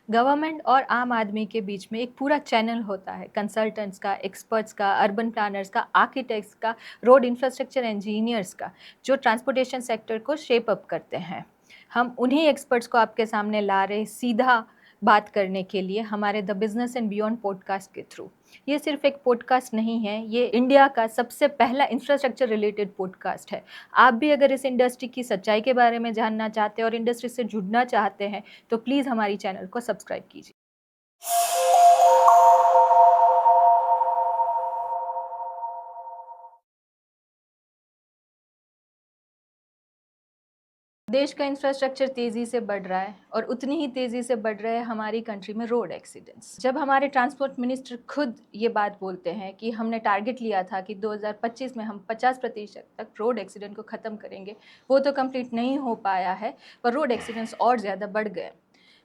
Government और आम आदमी के बीच में एक पूरा चैनल होता है, कंसल्टेंट्स का, एक्सपर्ट्स का, अर्बन प्लानर्स का, आर्किटेक्ट्स का, रोड इंफ्रास्ट्रक्चर इंजीनियर्स का, जो ट्रांसपोर्टेशन सेक्टर को शेप अप करते हैं। हम उन्हीं एक्सपर्ट्स को आपके सामने ला रहे सीधा बात करने के लिए हमारे the business and beyond podcast के थ्रू। ये सिर्फ एक पॉडकास्ट नहीं है, ये इंडिया का सबसे पहला इंफ्रास्ट्रक्चर रिलेटेड पॉडकास्ट है। आप भी अगर इस इंडस्ट्री की सच्चाई के बारे में जानना चाहते हैं और इंडस्ट्री से जुड़ना चाहते हैं तो प्लीज़ हमारी चैनल को सब्सक्राइब कीजिए। देश का इंफ्रास्ट्रक्चर तेज़ी से बढ़ रहा है और उतनी ही तेज़ी से बढ़ रहे हैं हमारी कंट्री में रोड एक्सीडेंट्स। जब हमारे ट्रांसपोर्ट मिनिस्टर खुद ये बात बोलते हैं कि हमने टारगेट लिया था कि 2025 में हम 50% तक रोड एक्सीडेंट को ख़त्म करेंगे, वो तो कंप्लीट नहीं हो पाया है, पर रोड एक्सीडेंट्स और ज़्यादा बढ़ गए।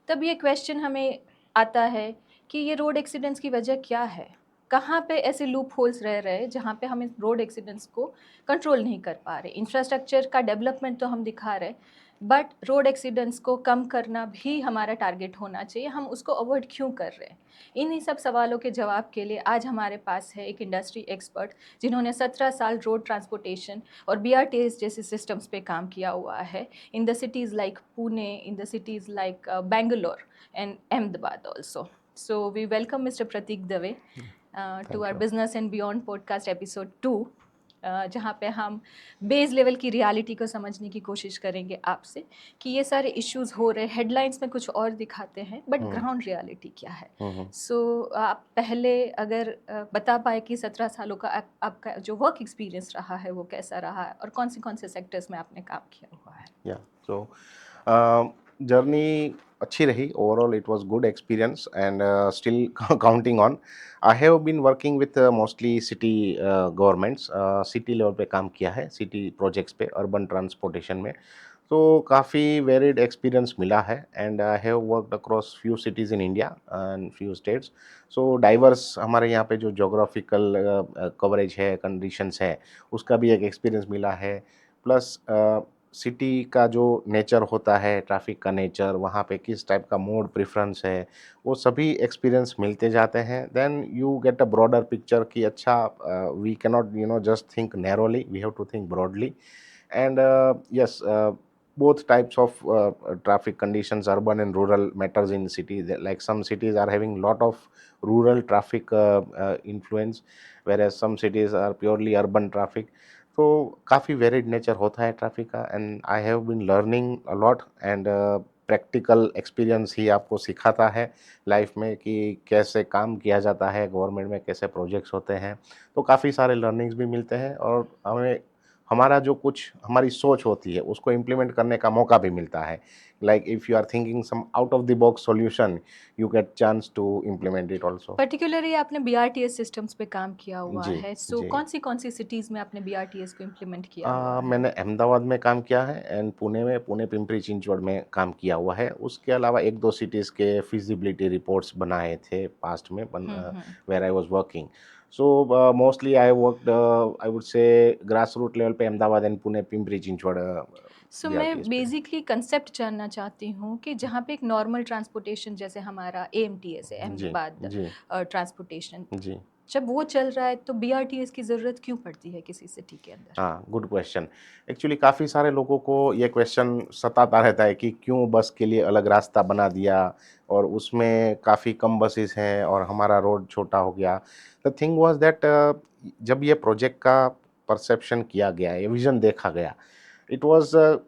तब ये क्वेश्चन हमें आता है कि ये रोड एक्सीडेंट्स की वजह क्या है? कहाँ पे ऐसे लूप होल्स रह रहे हैं जहाँ पे हम इस रोड एक्सीडेंट्स को कंट्रोल नहीं कर पा रहे? इंफ्रास्ट्रक्चर का डेवलपमेंट तो हम दिखा रहे, बट रोड एक्सीडेंट्स को कम करना भी हमारा टारगेट होना चाहिए, हम उसको अवॉइड क्यों कर रहे हैं? इन्हीं सब सवालों के जवाब के लिए आज हमारे पास है एक इंडस्ट्री एक्सपर्ट जिन्होंने 17 साल रोड ट्रांसपोर्टेशन और BRTS जैसे सिस्टम्स पे काम किया हुआ है in the cities like Pune, in the cities like Bangalore and Ahmedabad also. So we welcome Mr. Pratik Dave to our you. Business and Beyond podcast episode 2, जहाँ पे हम बेस लेवल की रियलिटी को समझने की कोशिश करेंगे आपसे कि ये सारे इश्यूज हो रहे, हेडलाइंस में कुछ और दिखाते हैं बट ग्राउंड रियलिटी क्या है। सो आप पहले अगर बता पाए कि 17 सालों का आपका जो वर्क एक्सपीरियंस रहा है वो कैसा रहा है और कौन से सेक्टर्स में आपने काम किया हुआ है। या सो जर्नी अच्छी रही. Overall it was good experience and still counting on. I have been working with mostly city governments. City level पे काम किया है, सिटी प्रोजेक्ट्स पे, अर्बन ट्रांसपोर्टेशन में. तो काफ़ी वेरिड एक्सपीरियंस मिला है and I have worked across few cities in India and few states. So diverse हमारे यहाँ पे जो जोग्राफिकल कवरेज है, कंडीशंस है, उसका भी एक एक्सपीरियंस मिला है. प्लस सिटी का जो नेचर होता है, ट्रैफिक का नेचर, वहाँ पे किस टाइप का मोड प्रेफरेंस है, वो सभी एक्सपीरियंस मिलते जाते हैं. Then you get a broader picture कि अच्छा, we cannot just think narrowly, we have to think broadly. And yes, both types of traffic conditions, urban and rural, matters in cities. Like some cities are having lot of rural traffic influence, whereas some cities are purely urban traffic. तो काफ़ी varied nature होता है traffic का. And I have been learning a lot. And practical experience ही आपको सिखाता है life में कि कैसे काम किया जाता है गवर्नमेंट में, कैसे प्रोजेक्ट्स होते हैं. तो काफ़ी सारे लर्निंग्स भी मिलते हैं और हमें हमारा जो कुछ हमारी सोच होती है उसको इम्प्लीमेंट करने का मौका भी मिलता है. Like if you are thinking some out of the box solution, you get chance to implement it also. Particularly आपने BRTS सिस्टम्स पे काम किया हुआ जी है, सो जी. कौन सी सिटीज़ में आपने BRTS को इम्प्लीमेंट किया हुआ है? मैंने अहमदाबाद में काम किया है एंड पुणे में, पुणे पिंपरी चिंचवड़ में काम किया हुआ है. उसके अलावा एक दो सिटीज़ के फिजिबिलिटी रिपोर्ट्स बनाए थे पास्ट में, where I was working. So mostly I worked, I would say grass root level पे Ahmedabad and Pune Pimpri Chinchwad so BRTS मैं पे. बेसिकली कंसेप्ट जानना चाहती हूँ कि जहाँ पे एक नॉर्मल ट्रांसपोर्टेशन जैसे हमारा AMTS है, जी अहमदाबाद जी ट्रांसपोर्टेशन, जी. जब वो चल रहा है तो BRTS की ज़रूरत क्यों पड़ती है किसी सिटी के अंदर? हाँ, गुड क्वेश्चन. एक्चुअली काफ़ी सारे लोगों को ये क्वेश्चन सताता रहता है कि क्यों बस के लिए अलग रास्ता बना दिया और उसमें काफ़ी कम बसेस हैं और हमारा रोड छोटा हो गया. द थिंग वाज दैट जब ये प्रोजेक्ट का परसेप्शन किया गया, ये विज़न देखा गया, it was a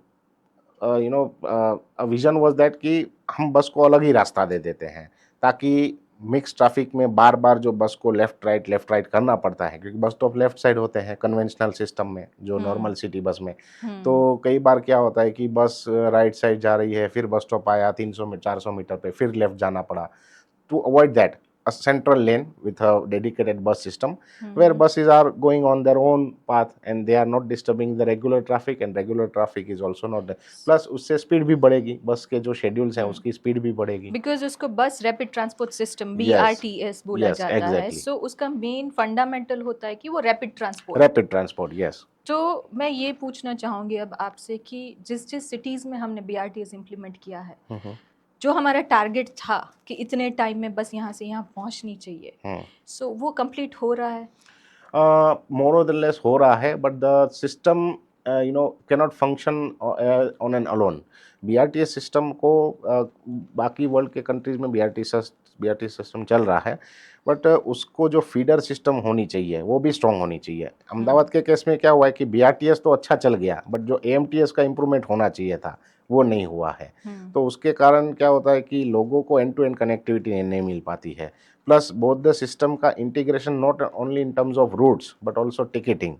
vision was that कि हम बस को अलग ही रास्ता दे देते हैं ताकि मिक्स ट्रैफिक में बार बार जो बस को लेफ्ट राइट करना पड़ता है, क्योंकि बस स्टॉप लेफ्ट साइड होते हैं कन्वेंशनल सिस्टम में, जो नॉर्मल सिटी बस में. तो कई बार क्या होता है कि बस राइट साइड जा रही है, फिर बस स्टॉप आया 300 400 मीटर पे, फिर लेफ्ट जाना पड़ा. To avoid that, a central lane with a dedicated bus system where buses are going on their own path and they are not disturbing the regular traffic, and regular traffic is also not there. Plus उससे speed भी बढ़ेगी, बस के जो schedules हैं उसकी speed भी बढ़ेगी. बिकॉज उसको बस rapid transport system yes BRTS बोला यस जाता है, एग्जैक्टली. सो उसका मेन फंडामेंटल होता है कि वो rapid transport. Rapid transport. Yes. तो मैं ये पूछना चाहूँगी अब आपसे कि जिस जिस सिटीज़ में हमने BRTS इम्प्लीमेंट किया है, जो हमारा टारगेट था कि इतने टाइम में बस यहाँ से यहाँ पहुँचनी चाहिए, सो वो कंप्लीट हो रहा है? More or less हो रहा है, but the system cannot function on an alone. BRTS system को बाकी वर्ल्ड के कंट्रीज में BRT सिस्टम चल रहा है, बट उसको जो फीडर सिस्टम होनी चाहिए वो भी स्ट्रांग होनी चाहिए। अहमदाबाद के केस में क्या हुआ है कि BRTS तो अच्छा चल गया, बट जो AMTS का इम्प्रूवमेंट होना चाहिए था वो नहीं हुआ है। तो उसके कारण क्या होता है कि लोगों को एंड टू एंड कनेक्टिविटी नहीं मिल पाती है। प्लस बोथ द सिस्टम का integration not only in terms of routes but also ticketing,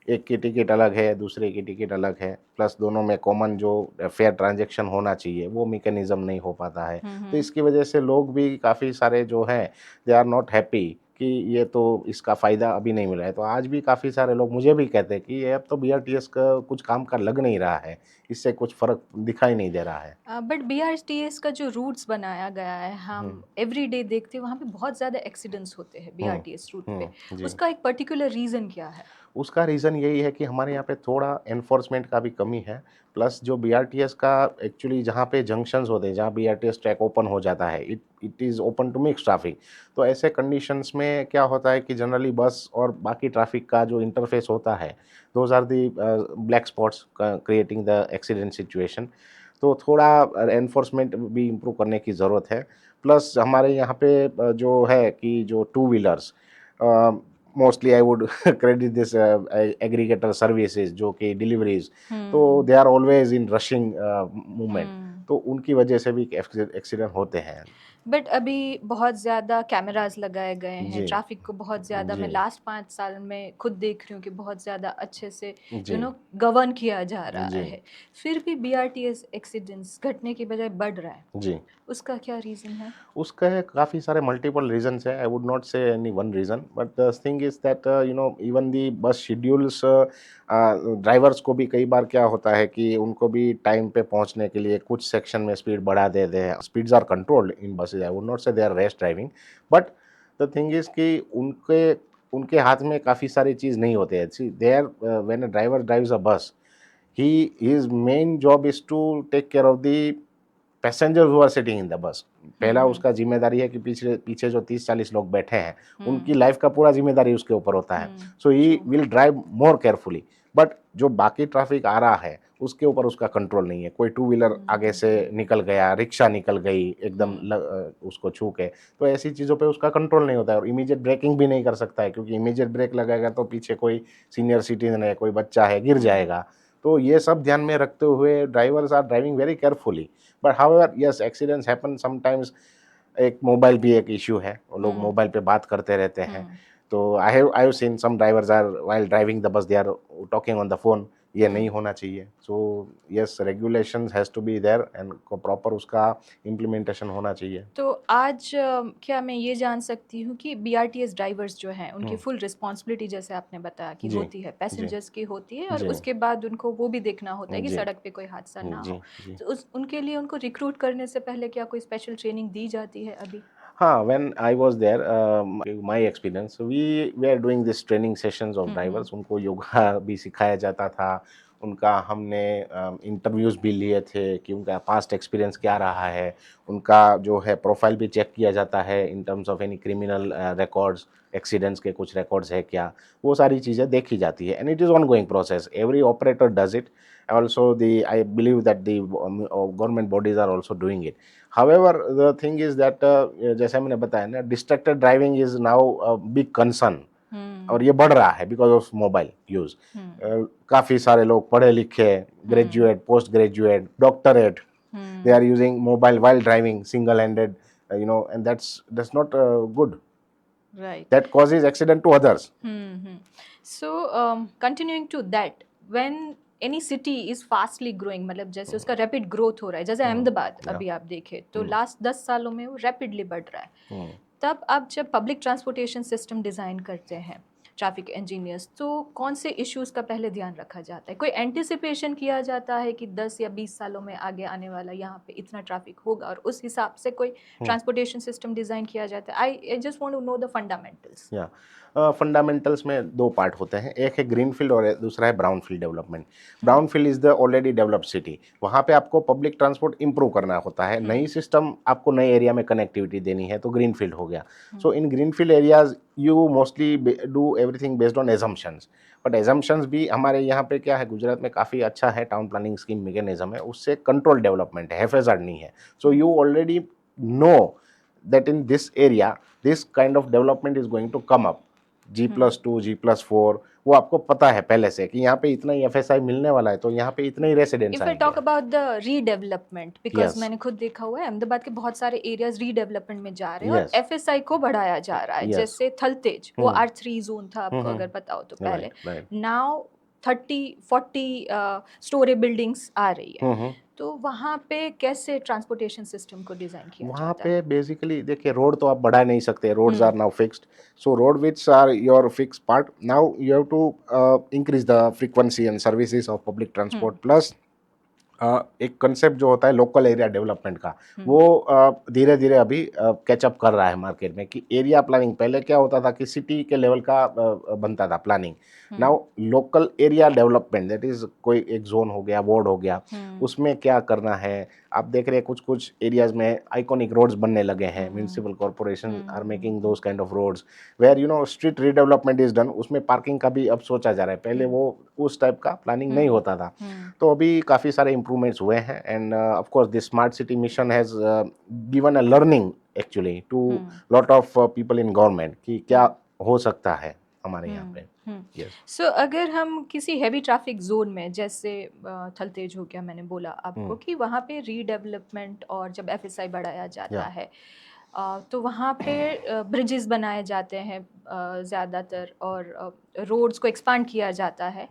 एक की टिकट अलग है, दूसरे की टिकट अलग है, प्लस दोनों में कॉमन जो फेयर ट्रांजैक्शन होना चाहिए वो मैकेनिज्म नहीं हो पाता है। तो इसकी वजह से लोग भी काफ़ी सारे जो हैं दे आर नॉट हैप्पी कि ये तो इसका फ़ायदा अभी नहीं मिला है। तो आज भी काफ़ी सारे लोग मुझे भी कहते हैं कि ये अब तो BRTS का कुछ काम का लग नहीं रहा है, इससे कुछ फ़र्क दिखाई नहीं दे रहा है। बट BRTS का जो रूट्स बनाया गया है, हम एवरीडे देखते हैं वहाँ पे बहुत ज़्यादा एक्सीडेंट्स होते हैं BRTS रूट पे। जी। उसका एक पर्टिकुलर रीज़न क्या है? उसका रीज़न यही है कि हमारे यहाँ पे थोड़ा एनफोर्समेंट का भी कमी है, प्लस जो BRTS का एक्चुअली जहाँ पे जंक्शंस होते हैं, जहाँ BRTS ट्रैक ओपन हो जाता है, it is open to mix traffic. तो ऐसे कंडीशंस में क्या होता है कि जनरली बस और बाकी ट्रैफिक का जो इंटरफेस होता है, those are the black spots creating the accident situation. तो थोड़ा एनफोर्समेंट भी इम्प्रूव करने की ज़रूरत है। प्लस हमारे यहाँ पे जो है कि जो two wheelers, mostly I would credit this aggregator services जो कि डिलीवरीज, तो they are always in rushing movement, तो उनकी वजह से भी एक्सीडेंट होते हैं। बट अभी बहुत ज़्यादा कैमरास लगाए गए हैं, जी ट्रैफिक को बहुत ज़्यादा, मैं जी लास्ट 5 साल में खुद देख रही हूँ कि बहुत ज़्यादा अच्छे से जी गवर्न किया जा रहा जी है। फिर भी BRTS एक्सीडेंट्स घटने की बजाय बढ़ रहा है, जी उसका क्या रीज़न है? उसका है काफ़ी सारे मल्टीपल रीजंस है। आई वुड नॉट से any one reason, but the thing is that even the बस शेड्यूल्स, ड्राइवर्स को भी कई बार क्या होता है कि उनको भी टाइम पे पहुंचने के लिए कुछ सेक्शन में स्पीड बढ़ा देते हैं। Speeds are controlled in buses, I would not say they are rash driving, but the thing is कि उनके उनके हाथ में काफ़ी सारी चीज़ नहीं होते हैं। See there when a driver drives a bus, he his main job is to take care of the passengers who are sitting in the bus. पहला उसका जिम्मेदारी है कि पीछे पीछे जो 30-40 लोग बैठे हैं, उनकी लाइफ का पूरा जिम्मेदारी उसके ऊपर होता है। So he will drive more carefully, but जो बाकी ट्रैफिक आ रहा है उसके ऊपर उसका कंट्रोल नहीं है। कोई टू व्हीलर आगे से निकल गया, रिक्शा निकल गई एकदम उसको छू के, तो ऐसी चीज़ों पे उसका कंट्रोल नहीं होता है और इमीडिएट ब्रेकिंग भी नहीं कर सकता है, क्योंकि इमीडिएट ब्रेक लगेगा तो पीछे कोई सीनियर सिटीजन है, कोई बच्चा है, गिर जाएगा। तो ये सब ध्यान में रखते हुए drivers are driving very carefully, but however yes accidents happen sometimes. एक मोबाइल भी एक इश्यू है, वो लोग मोबाइल पे बात करते रहते हैं। तो I have seen some drivers are while driving the bus they are talking on the phone, ये नहीं होना चाहिए। So yes regulations has to be there and proper उसका इम्प्लीमेंटेशन होना चाहिए। तो आज क्या मैं ये जान सकती हूँ कि BRTS ड्राइवर्स जो हैं उनकी फुल रिस्पॉन्सिबिलिटी, जैसे आपने बताया कि जी होती है, जी पैसेंजर्स की होती है, और जी उसके बाद उनको वो भी देखना होता है कि जी सड़क पे कोई हादसा ना जी हो। जी तो उनके लिए उनको रिक्रूट करने से पहले क्या कोई स्पेशल ट्रेनिंग दी जाती है अभी? हाँ, when I was there, my experience, we were doing this training sessions of drivers। उनको योगा भी सिखाया जाता था, उनका हमने इंटरव्यूज़ भी लिए थे कि उनका पास्ट एक्सपीरियंस क्या रहा है, उनका जो है प्रोफाइल भी चेक किया जाता है इन terms of any criminal records, accidents के कुछ रिकॉर्ड्स है क्या, वो सारी चीज़ें देखी जाती है। And it is on going process, every operator does it, also I believe that the government bodies are also doing it। However, the thing is that जैसे मैंने बताया ना, distracted driving is now a big concern और ये बढ़ रहा है because of mobile use. काफ़ी सारे लोग पढ़े लिखे, graduate, post graduate, doctorate, they are using mobile while driving single handed, and that's not good, Right. that causes accident to others। So continuing to that, when any city is fastly growing, मतलब जैसे उसका rapid growth हो रहा है, जैसे Ahmedabad yeah। अभी आप देखें तो लास्ट 10 सालों में वो रैपिडली बढ़ रहा है, हम्म, तब आप जब पब्लिक ट्रांसपोर्टेशन सिस्टम डिज़ाइन करते हैं ट्रैफिक इंजीनियर्स, तो कौन से इश्यूज़ का पहले ध्यान रखा जाता है? कोई एंटिसिपेशन किया जाता है कि 10 या 20 सालों में आगे आने वाला यहाँ पे इतना ट्रैफिक होगा और उस हिसाब से कोई ट्रांसपोर्टेशन सिस्टम डिज़ाइन किया जाता है? I just want to know the fundamentals. या फंडामेंटल्स में दो पार्ट होते हैं, एक है ग्रीन फील्ड और दूसरा है brown field development. Brown field is the already developed city, वहाँ पे आपको पब्लिक ट्रांसपोर्ट इंप्रूव करना होता है, नई सिस्टम आपको नए एरिया में कनेक्टिविटी देनी है, तो ग्रीन फील्ड हो गया। So in green field areas you mostly do everything based on assumptions, but assumptions भी हमारे यहाँ पे क्या है, गुजरात में काफ़ी अच्छा है, टाउन प्लानिंग स्कीम मैकेनिज्म है, उससे कंट्रोल डेवलपमेंट है, हैफेजार्ड नहीं है। So you already know that in this area this kind of development is going to come up, G+2 G+4, वो आपको पता है पहले से कि यहाँ पे इतना ही FSI मिलने वाला है, तो यहाँ पे इतने ही residents if I talk about the redevelopment, because मैंने खुद देखा हुआ है अहमदाबाद के बहुत सारे एरियाज रीडेवलपमेंट में जा रहे हैं और एफएसआई को बढ़ाया जा रहा है। जैसे थलतेज वो R3 जोन था, आपको अगर पता हो तो पहले, नाउ 30-40 स्टोरी बिल्डिंग्स आ रही है। तो वहाँ पे कैसे ट्रांसपोर्टेशन सिस्टम को डिजाइन किया वहाँ जाता है? पे बेसिकली देखिए, रोड तो आप बढ़ा नहीं सकते, roads are now fixed, so road which are your fix part, now you have to increase the frequency and services of public transport, plus एक कंसेप्ट जो होता है लोकल एरिया डेवलपमेंट का, वो धीरे धीरे अभी कैचअप कर रहा है मार्केट में, कि एरिया प्लानिंग पहले क्या होता था कि सिटी के लेवल का बनता था planning, now local area development, that is कोई एक जोन हो गया, वार्ड हो गया, उसमें क्या करना है। आप देख रहे हैं कुछ कुछ एरियाज में आइकॉनिक रोड्स बनने लगे हैं, municipal corporation are making those kind of roads where you know street redevelopment is done, उसमें पार्किंग का भी अब सोचा जा रहा है, पहले वो उस टाइप का प्लानिंग नहीं होता था। तो अभी काफ़ी सारे इंप्रूवमेंट्स हुए हैं, and of course this smart city mission has given a learning actually to lot of people in government कि क्या हो सकता है हमारे यहाँ पे। सो अगर हम किसी हैवी ट्रैफिक जोन में, जैसे थलतेज हो गया, मैंने बोला आपको कि वहाँ पे रीडेवलपमेंट और जब एफएसआई बढ़ाया जाता है तो वहाँ पे ब्रिजेस बनाए जाते हैं ज़्यादातर, और रोड्स को एक्सपांड किया जाता है,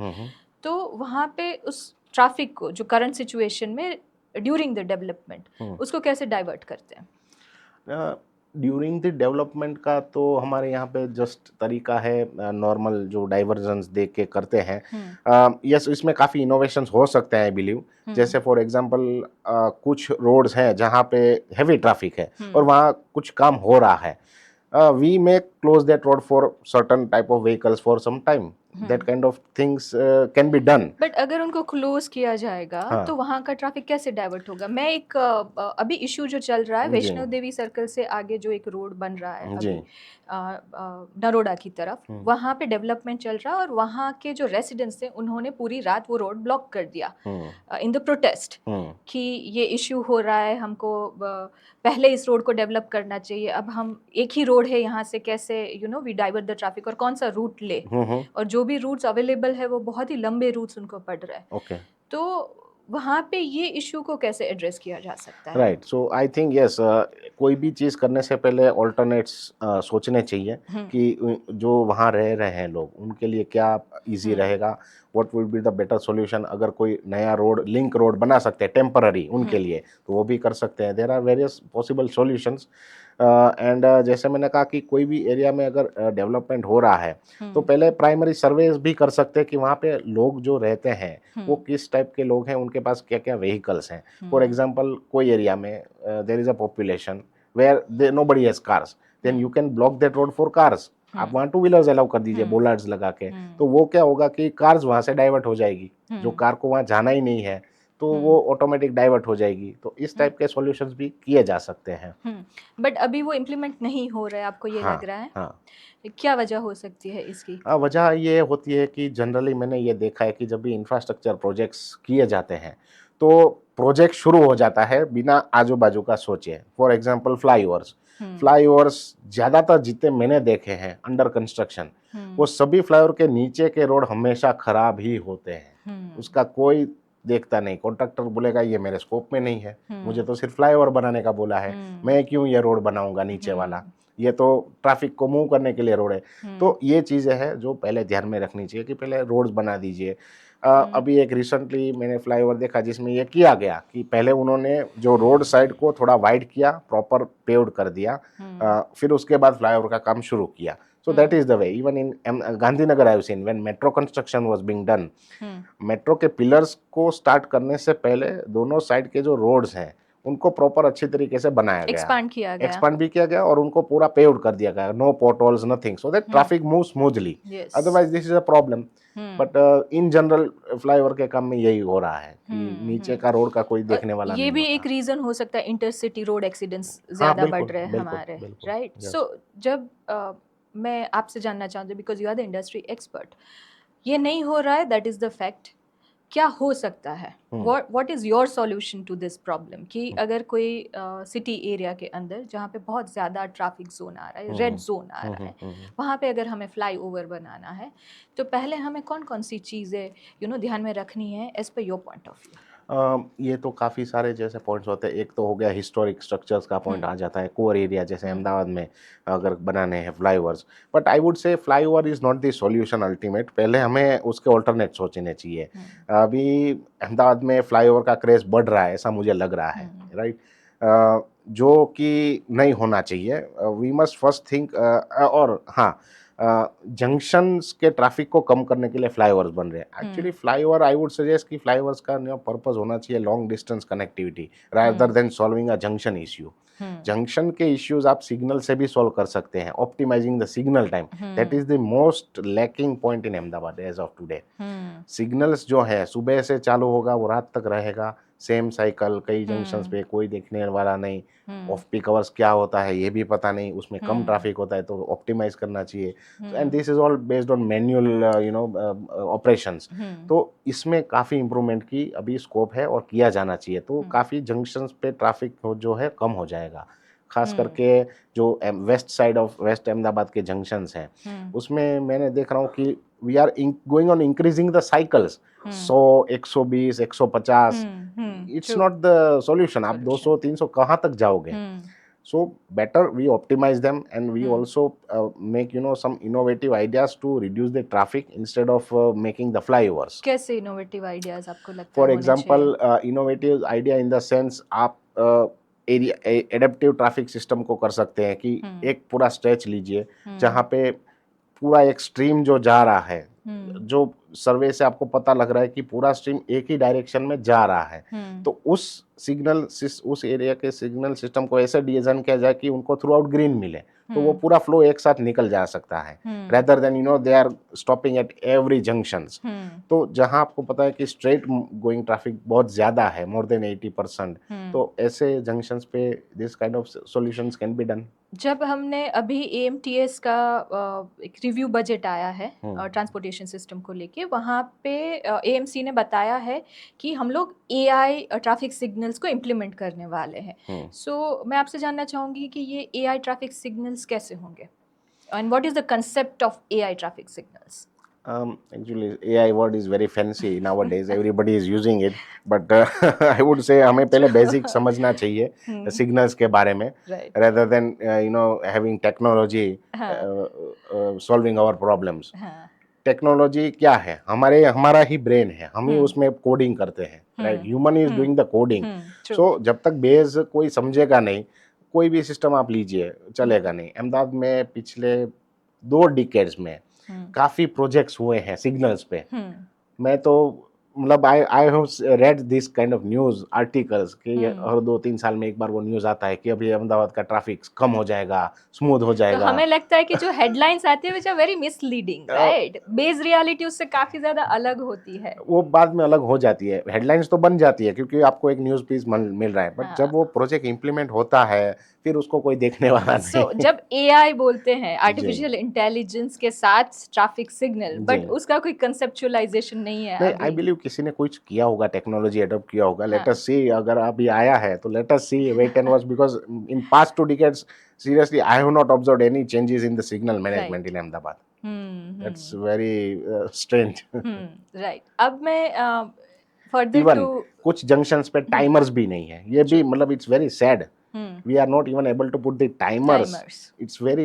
तो वहाँ पे उस ट्रैफिक को जो करंट सिचुएशन में ड्यूरिंग द डेवलपमेंट उसको कैसे डाइवर्ट करते हैं? ड्यूरिंग द डेवलपमेंट का तो हमारे यहाँ पे जस्ट तरीका है, नॉर्मल जो डाइवर्जन्स देख के करते हैं। यस, इसमें काफ़ी इनोवेशंस हो सकते हैं आई बिलीव, जैसे फॉर एग्जांपल कुछ रोड्स हैं जहाँ पे हैवी ट्रैफिक है और वहाँ कुछ काम हो रहा है, we may close that road for certain type of vehicles for some time, that kind of things can be done. But अगर उनको क्लोज किया जाएगा तो वहाँ का ट्रैफिक कैसे डाइवर्ट होगा? मैं एक अभी इशू जो चल रहा है वैष्णो देवी सर्कल से आगे जो एक रोड बन रहा है अभी नरोडा की तरफ, वहाँ पे डेवलपमेंट चल रहा है और वहाँ के जो रेसिडेंट्स थे उन्होंने पूरी रात वो रोड ब्लॉक कर दिया इन द प्रोटेस्ट कि ये इशू हो रहा है, हमको पहले इस रोड को डेवलप करना चाहिए, अब हम एक ही रोड है यहाँ से कैसे वी डाइवर्ट द ट्रैफिक और कौन सा रूट ले, और जो भी रूट्स अवेलेबल है वो बहुत ही लंबे रूट्स उनको पड़ रहे हैं। तो वहाँ पे ये इशू को कैसे एड्रेस किया जा सकता है? Right, so I think yes, कोई भी चीज़ करने से पहले ऑल्टरनेट्स सोचने चाहिए कि जो वहाँ रह रहे हैं लोग उनके लिए क्या इजी रहेगा, what would be the better solution. अगर कोई नया रोड, लिंक रोड बना सकते हैं टेम्पररी उनके लिए, तो वो भी कर सकते हैं। There are various possible solutions, and जैसे मैंने कहा कि कोई भी एरिया में अगर डेवलपमेंट हो रहा है तो पहले प्राइमरी सर्वेस भी कर सकते हैं कि वहाँ पे लोग जो रहते हैं वो किस टाइप के लोग हैं, उनके पास क्या क्या व्हीकल्स हैं। फॉर एग्जांपल कोई एरिया में there is a population where nobody has cars, then you can block that road for cars. आप वहाँ टू व्हीलर्स अलाउ कर दीजिए बोलार्ड्स लगा के, तो वो क्या होगा कि कार्स वहाँ से डाइवर्ट हो जाएगी, जो कार को वहाँ जाना ही नहीं है तो वो ऑटोमेटिक डाइवर्ट हो जाएगी। तो इस टाइप के सॉल्यूशंस भी किए जा सकते हैं। बट अभी वो इम्प्लीमेंट नहीं हो रहा है, आपको ये लग रहा है? हाँ, क्या वजह हो सकती है इसकी? वजह ये होती है कि जनरली मैंने ये देखा है कि जब भी इंफ्रास्ट्रक्चर प्रोजेक्ट्स किए जाते हैं तो प्रोजेक्ट शुरू हो जाता है बिना आजू बाजू का सोचे। फॉर एग्जांपल फ्लाईओवर्स ज़्यादातर जितने मैंने देखे हैं अंडर कंस्ट्रक्शन, वो सभी फ्लाईओवर के नीचे के रोड हमेशा खराब ही होते हैं। उसका कोई देखता नहीं, कॉन्ट्रैक्टर बोलेगा ये मेरे स्कोप में नहीं है, मुझे तो सिर्फ फ्लाईओवर बनाने का बोला है, मैं क्यों ये रोड बनाऊंगा नीचे वाला, ये तो ट्रैफिक को मूव करने के लिए रोड है। तो ये चीज़ें हैं जो पहले ध्यान में रखनी चाहिए कि पहले रोड्स बना दीजिए। अभी एक रिसेंटली मैंने फ्लाईओवर देखा जिसमें ये किया गया कि पहले उन्होंने जो रोड साइड को थोड़ा वाइड किया, प्रॉपर पेव्ड कर दिया, फिर उसके बाद फ्लाईओवर का काम शुरू किया। So that is the way. Even in Gandhinagar, I have seen when metro construction was being done, metro के पिलर्स को स्टार्ट करने से पहले दोनों साइड के जो रोड्स हैं उनको प्रॉपर अच्छी तरीके से बनाया गया, एक्सपांड किया गया, एक्सपांड भी किया गया और उनको पूरा पेव्ड कर दिया गया, no potholes nothing, so that traffic move smoothly, otherwise this is a problem. But in general flyover के काम में यही हो रहा है कि नीचे का रोड का कोई देखने वाला नहीं ये भी होता। एक रीजन हो सकता है इंटरसिटी रोड एक्सीडेंट्स ज्यादा बढ़ रहे हैं हमारे, राइट? सो जब मैं आपसे जानना चाहती हूँ, because you are the industry expert, ये नहीं हो रहा है, दैट इज द फैक्ट, क्या हो सकता है? What is your solution to this problem कि अगर कोई सिटी एरिया के अंदर जहाँ पे बहुत ज़्यादा ट्रैफिक जोन आ रहा है, रेड जोन आ रहा है, वहाँ पे अगर हमें फ्लाई ओवर बनाना है तो पहले हमें कौन कौन सी चीज़ें ध्यान में रखनी है as per your point of view? ये तो काफ़ी सारे जैसे पॉइंट्स होते हैं। एक तो हो गया हिस्टोरिक स्ट्रक्चर्स का पॉइंट आ जाता है, कोर एरिया जैसे अहमदाबाद में अगर बनाने हैं फ्लाईओवर्स, बट आई वुड से flyover is not the solution ultimate, पहले हमें उसके ऑल्टरनेट सोचने चाहिए। अभी अहमदाबाद में फ्लाईओवर का क्रेज बढ़ रहा है ऐसा मुझे लग रहा है, राइट, जो कि नहीं होना चाहिए। वी मस्ट फर्स्ट थिंक, और हाँ, जंक्शंस के ट्रैफिक को कम करने के लिए फ्लाईओवर्स बन रहे हैं। Actually flyover I would suggest कि फ्लाईओवर्स का पर्पस होना चाहिए long distance connectivity rather than solving a junction issue. Junction के इश्यूज आप सिग्नल से भी सॉल्व कर सकते हैं, optimizing the signal time, that is the most lacking point in Ahmedabad as of today. Signals जो है सुबह से चालू होगा वो रात तक रहेगा, सेम साइकिल, कई जंक्शंस पे कोई देखने वाला नहीं, ऑफ पीक आवर्स क्या होता है ये भी पता नहीं, उसमें कम ट्रैफिक होता है तो ऑप्टिमाइज करना चाहिए, and this is all based on manual operations. तो इसमें काफ़ी इम्प्रूवमेंट की अभी स्कोप है और किया जाना चाहिए, तो काफ़ी जंक्शंस पे ट्रैफिक जो है कम हो जाएगा। खास करके जो west side of west Ahmedabad के जंक्शंस हैं उसमें मैंने देख रहा हूँ कि we are going on increasing the cycles, 100, 120, 150, it's not the solution. आप 200, 300 कहाँ तक जाओगे? So better we optimize them and we also make some innovative ideas to reduce the traffic instead of making the flyovers. कैसे innovative ideas आपको लगता For है example, innovative idea in the sense आप area adaptive traffic system को कर सकते हैं कि एक पूरा स्ट्रेच लीजिए जहाँ पे पूरा एक स्ट्रीम जो जा रहा है, जो सर्वे से आपको पता लग रहा है कि पूरा स्ट्रीम एक ही डायरेक्शन में जा रहा है, तो उस एरिया के सिग्नल सिस्टम को ऐसे डिजाइन किया जाए कि उनको थ्रू आउट ग्रीन मिले, तो वो पूरा फ्लो एक साथ निकल जा सकता है, rather than they are stopping at every junctions. तो जहां आपको पता है कि स्ट्रेट गोइंग ट्रैफिक बहुत ज्यादा है, मोर देन 80%, तो ऐसे जंक्शंस पे this kind of solutions can be done. जब हमने अभी एएमटीएस का एक रिव्यू बजट आया है ट्रांसपोर्टेशन सिस्टम को लेके, वहाँ पे एएमसी ने बताया है कि हम लोग एआई ट्रैफिक सिग्नल्स को इम्प्लीमेंट करने वाले हैं। सो मैं आपसे जानना चाहूँगी कि ये एआई ट्रैफिक सिग्नल्स कैसे होंगे and what is the concept of AI traffic signals? Actually, AI word is very fancy nowadays. Everybody is using it, but I would say हमें पहले basic समझना चाहिए signals के बारे में, rather than having technology solving our problems. Technology क्या है? हमारा ही ब्रेन है, हम ही उसमें कोडिंग करते हैं, right? Human is doing the coding. So जब तक बेस कोई समझेगा नहीं, कोई भी सिस्टम आप लीजिए चलेगा नहीं। अहमदाबाद में पिछले 2 डिकेड्स में काफी प्रोजेक्ट्स हुए हैं सिग्नल्स पे। मैं तो मतलब I have read this kind of news articles कि हर 2-3 साल में एक बार वो न्यूज आता है कि अभी अहमदाबाद का ट्रैफिक कम हो जाएगा, स्मूथ हो जाएगा। तो हमें लगता है कि जो हेडलाइंस आती है which are very misleading, right? Base reality उससे काफी ज्यादा अलग होती है। वो बाद में अलग हो जाती है, हेडलाइंस तो बन जाती है क्योंकि आपको एक न्यूज पीस मिल रहा है, बट जब वो प्रोजेक्ट इंप्लीमेंट होता है फिर उसको कोई देखने वाला नहीं। So, जब एआई बोलते हैं आर्टिफिशियल इंटेलिजेंस के साथ ट्रैफिक सिग्नल, बट उसका कोई कंसेप्चुअलाइजेशन नहीं है। आई बिलीव किसी ने कुछ किया होगा, टेक्नोलॉजी अडॉप्ट किया होगा। लेट अस सी, अगर अभी आया है तो let us see, wait and watch, because in past 2 decades seriously I have not observed any changes in the signal management in Ahmedabad. That's very strange. Right. अब मैं further even to कुछ junctions पे timers भी नहीं है, ये भी मतलब it's very sad. we are not even able to put the timers. It's very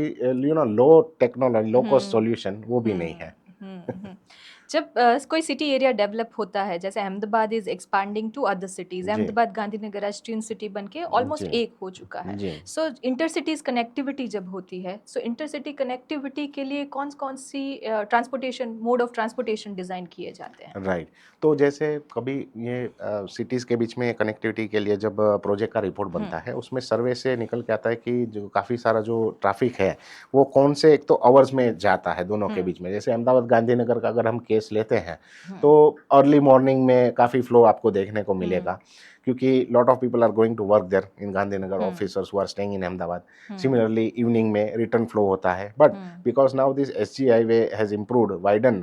low technology, low cost solution, वो भी नहीं है। जब कोई सिटी एरिया डेवलप होता है, जैसे Ahmedabad is expanding to other cities, जी अहमदाबाद गांधीनगर आज ट्विन सिटी बन के ऑलमोस्ट जी एक हो चुका है। जी सो इंटर सिटीज कनेक्टिविटी जब होती है, सो इंटर सिटी कनेक्टिविटी के लिए कौन कौन सी transportation mode of transportation design किए जाते हैं? राइट। तो जैसे कभी ये सिटीज़ के बीच में कनेक्टिविटी के लिए जब प्रोजेक्ट का रिपोर्ट बनता है, उसमें सर्वे से निकल के आता है कि जो काफ़ी सारा जो ट्रैफिक है वो कौन से एक तो आवर्स में जाता है दोनों के बीच में। जैसे अहमदाबाद गांधीनगर का अगर हम केस लेते हैं तो अर्ली मॉर्निंग में काफ़ी फ्लो आपको देखने को मिलेगा, क्योंकि lot of people are going to work there in Gandhinagar, officers who are staying in Ahmedabad. Similarly evening में रिटर्न फ्लो होता है, but because now this SG highway has improved widen,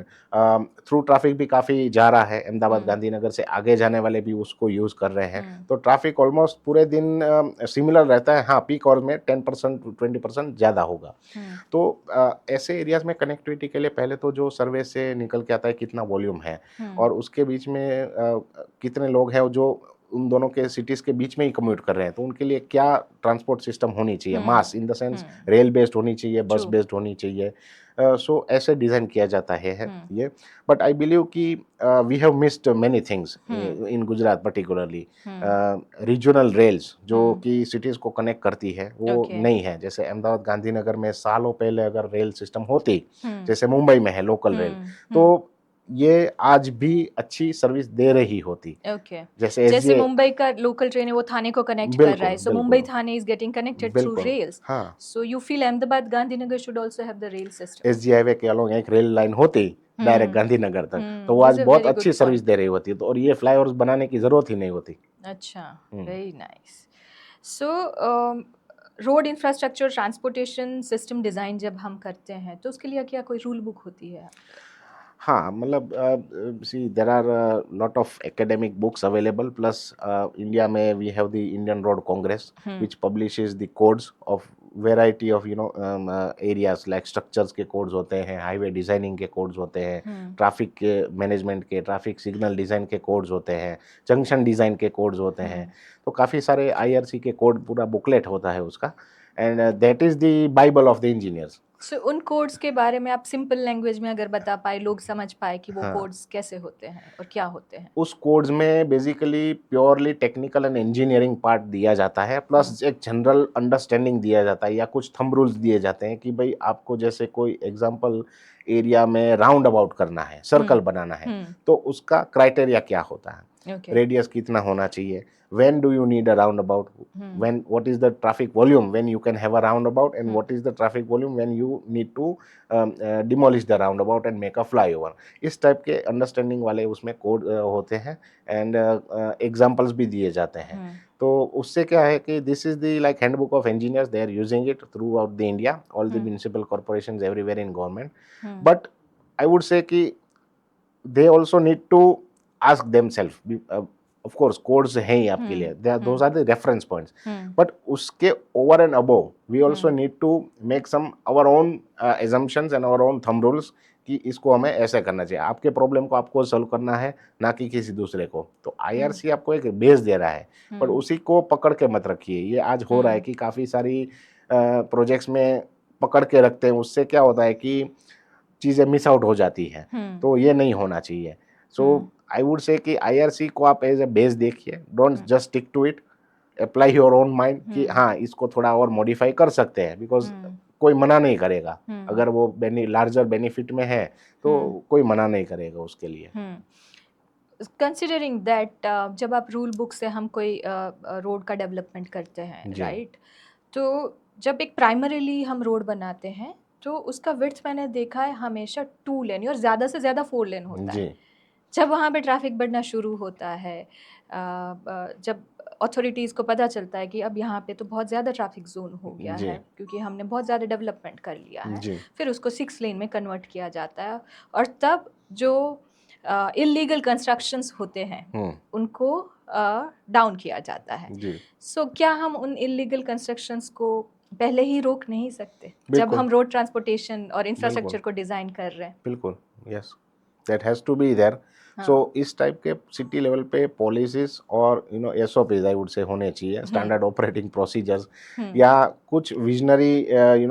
through traffic भी काफ़ी जा रहा है, अहमदाबाद गांधीनगर से आगे जाने वाले भी उसको यूज़ कर रहे हैं, तो ट्रैफिक ऑलमोस्ट पूरे दिन सिमिलर रहता है। हाँ, पीक आवर में 10% 20% ज़्यादा होगा। तो ऐसे एरियाज में कनेक्टिविटी के लिए पहले तो जो सर्वे से निकल के आता है कितना वॉल्यूम है और उसके बीच में कितने लोग हैं जो उन दोनों के सिटीज़ के बीच में ही कम्यूट कर रहे हैं, तो उनके लिए क्या ट्रांसपोर्ट सिस्टम होनी चाहिए, mass in the sense rail based होनी चाहिए, बस बेस्ड होनी चाहिए। सो ऐसे डिज़ाइन किया जाता है ये। बट आई बिलीव कि we have missed many things in Gujarat, particularly regional rails जो कि सिटीज़ को कनेक्ट करती है वो नहीं है। जैसे अहमदाबाद गांधीनगर में सालों पहले अगर रेल सिस्टम होती, जैसे मुंबई में है लोकल रेल, तो ये आज भी अच्छी सर्विस दे रही होती। जैसे मुंबई का लोकल ट्रेन है वो थाने को कनेक्ट कर रहा है, so Mumbai Thane is getting connected through rails. हाँ, so you feel Ahmedabad Gandhinagar should also have the rail system. SG highway के अलोंग एक रेल लाइन होती डायरेक्ट गांधीनगर तक, तो वो आज बहुत अच्छी सर्विस दे रही होती, तो और ये फ्लाईओवर्स बनाने की जरूरत ही नहीं होती। अच्छा, very nice. So road infrastructure transportation system design जब हम करते हैं तो उसके लिए क्या कोई रूल बुक होती है? हाँ, मतलब see there are lot of academic books available, plus India में we have the Indian road congress which publishes the codes of variety of areas, like structures के कोड्स होते हैं, हाईवे डिजाइनिंग के codes होते हैं, ट्रैफिक के management के, traffic signal design के कोड्स होते हैं, जंक्शन डिज़ाइन के कोड्स होते हैं, तो काफ़ी सारे आईआरसी के कोड, पूरा बुकलेट होता है उसका, and that is the Bible of the engineers. So उन कोड्स के बारे में आप सिंपल लैंग्वेज में अगर बता पाए, लोग समझ पाए कि वो कोड्स कैसे होते हैं और क्या होते हैं? उस कोड्स में basically purely technical and engineering part दिया जाता है, प्लस एक जनरल अंडरस्टैंडिंग दिया जाता है, या कुछ थंब रूल्स दिए जाते हैं कि भाई आपको जैसे कोई एग्जांपल एरिया में राउंड अबाउट करना है, सर्कल बनाना है, तो उसका क्राइटेरिया क्या होता है, रेडियस कितना होना चाहिए, when do you need a roundabout, when what is the traffic volume when you can have a roundabout, and what is the traffic volume when you need to demolish the roundabout and make a flyover। इस type के understanding वाले उसमें code होते हैं, and examples भी दिए जाते हैं। तो उससे क्या है कि this is the like handbook of engineers, they are using it throughout the India, all the municipal corporations everywhere in government, but I would say that they also need to ask themselves, of course codes हैं ही आपके लिए, those are the reference points, but उसके over and above we also need to make some our own assumptions and our own thumb rules कि इसको हमें ऐसे करना चाहिए, आपके प्रॉब्लम को आपको सॉल्व करना है, ना कि किसी दूसरे को। तो आईआरसी आपको एक बेस दे रहा है, पर उसी को पकड़ के मत रखिए। ये आज हो रहा है कि काफ़ी सारी प्रोजेक्ट्स में पकड़ के रखते हैं, उससे क्या होता है कि चीज़ें मिस आउट हो जाती हैं, तो ये नहीं होना चाहिए। सो आई वुड से कि आईआरसी को आप एज ए बेस देखिए, don't just stick to it, apply your own mind कि हाँ इसको थोड़ा और मॉडिफाई कर सकते हैं, बिकॉज कोई मना नहीं करेगा, अगर वो लार्जर बेनिफिट में है तो कोई मना नहीं करेगा उसके लिए। कंसिडरिंग दैट जब आप रूल बुक से हम कोई रोड का डेवलपमेंट करते हैं, राइट, तो जब एक प्राइमरीली हम रोड बनाते हैं तो उसका विड्थ मैंने देखा है हमेशा 2 लेन और ज़्यादा से ज़्यादा 4 लेन होता है। जब वहाँ पे ट्रैफिक बढ़ना शुरू होता है, जब अथॉरिटीज़ को पता चलता है कि अब यहाँ पे तो बहुत ज़्यादा ट्रैफिक जोन हो गया है क्योंकि हमने बहुत ज़्यादा डेवलपमेंट कर लिया है, फिर उसको 6 लेन में कन्वर्ट किया जाता है, और तब जो इलीगल कंस्ट्रक्शंस होते हैं उनको डाउन किया जाता है। सो क्या हम उन इलीगल कंस्ट्रक्शंस को पहले ही रोक नहीं सकते जब हम रोड ट्रांसपोर्टेशन और इंफ्रास्ट्रक्चर को डिज़ाइन कर रहे हैं? बिल्कुल, yes. That has to be there. हाँ। सो इस टाइप के सिटी लेवल पे पॉलिसीज और एसओपीज आई वुड से होने चाहिए, स्टैंडर्ड ऑपरेटिंग प्रोसीजर्स, या कुछ विजनरी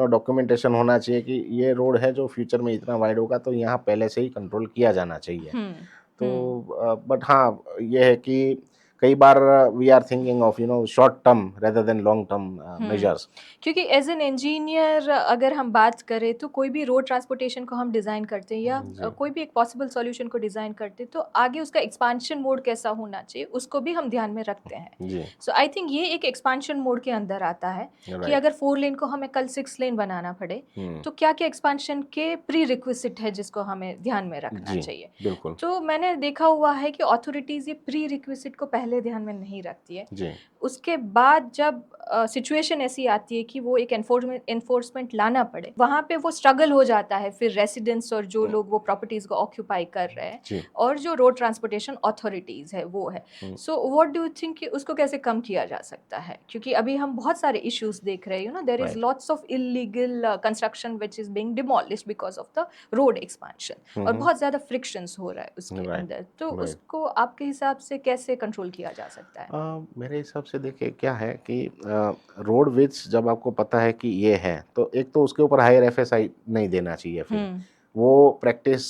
डॉक्यूमेंटेशन होना चाहिए कि ये रोड है जो फ्यूचर में इतना वाइड होगा तो यहाँ पहले से ही कंट्रोल किया जाना चाहिए। तो बट हाँ, ये है कि कई बार we are thinking of short term rather than long term measures. क्योंकि एज एन इंजीनियर अगर हम बात करें तो कोई भी रोड ट्रांसपोर्टेशन को हम डिज़ाइन करते हैं या कोई भी एक पॉसिबल सॉल्यूशन को डिज़ाइन करते हैं तो आगे उसका एक्सपांशन मोड कैसा होना चाहिए उसको भी हम ध्यान में रखते हैं। सो आई थिंक ये एक एक्सपांशन मोड के अंदर आता है कि अगर 4 लेन को हमें कल 6 लेन बनाना पड़े तो क्या क्या एक्सपांशन के प्री रिक्विजिट है जिसको हमें ध्यान में रखना चाहिए। बिल्कुल। तो मैंने देखा हुआ है कि अथॉरिटीज़ ये प्री रिक्विजिट को पहले ध्यान में नहीं रखती है। उसके बाद जब सिचुएशन ऐसी आती है कि वो एक एनफोर्समेंट लाना पड़े, वहाँ पे वो स्ट्रगल हो जाता है फिर रेसिडेंट्स और जो लोग वो प्रॉपर्टीज को ऑक्यूपाई कर रहे हैं और जो रोड ट्रांसपोर्टेशन अथॉरिटीज है वो है। So what do you think कि उसको कैसे कम किया जा सकता है, क्योंकि अभी हम बहुत सारे इश्यूज देख रहे हैं, there is lots of illegal construction which is being demolished because of the road expansion और बहुत ज़्यादा फ्रिक्शंस हो रहा है उसके अंदर। तो उसको आपके हिसाब से कैसे कंट्रोल किया जा सकता है? मेरे हिसाब से देखिए क्या है कि रोड विड्थ जब आपको पता है कि ये है तो एक तो उसके ऊपर हायर एफएसआई नहीं देना चाहिए। फिर वो प्रैक्टिस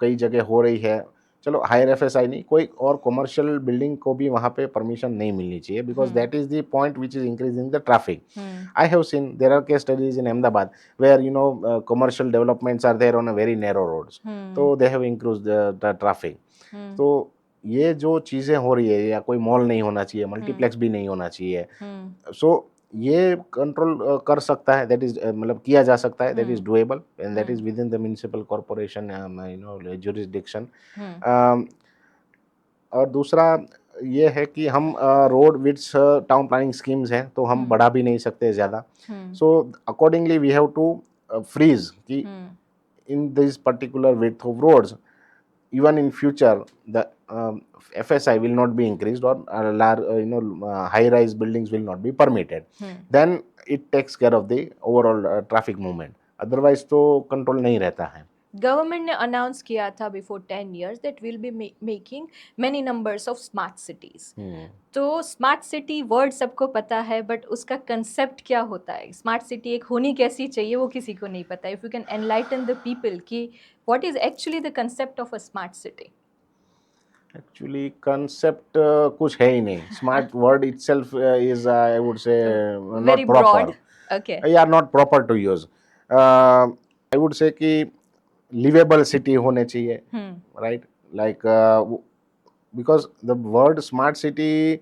कई जगह हो रही है, चलो हायर एफएसआई नहीं, कोई और कमर्शियल बिल्डिंग को भी वहाँ पे परमिशन नहीं मिलनी चाहिए because that is the point which is increasing the traffic. I have seen there are case studies in Ahmedabad where commercial developments are there on a very narrow roads, तो they have increase the traffic. तो ये जो चीज़ें हो रही है, या कोई मॉल नहीं होना चाहिए, मल्टीप्लेक्स भी नहीं होना चाहिए, सो ये कंट्रोल कर सकता है, दैट इज मतलब किया जा सकता है, that is doable and that is within the municipal corporation jurisdiction. और दूसरा ये है कि हम road widths town planning schemes हैं तो हम बढ़ा भी नहीं सकते ज़्यादा, so accordingly we have to freeze कि in this particular width of roads, even in future the FSI will not be increased or high rise buildings will not be permitted, then it takes care of the overall traffic movement, otherwise तो control नहीं रहता है। Government ने announce किया था before 10 years that will be making many numbers of smart cities. तो smart city word सबको पता है बट उसका कंसेप्ट क्या होता है, स्मार्ट सिटी एक होनी कैसी चाहिए वो किसी को नहीं पता। If you can enlighten the people कि what is actually the concept of a smart city. Actually concept कुछ है ही नहीं, smart word itself is I would say not proper, okay, या not proper to use. I would say कि livable city होने चाहिए, right, like because the word smart city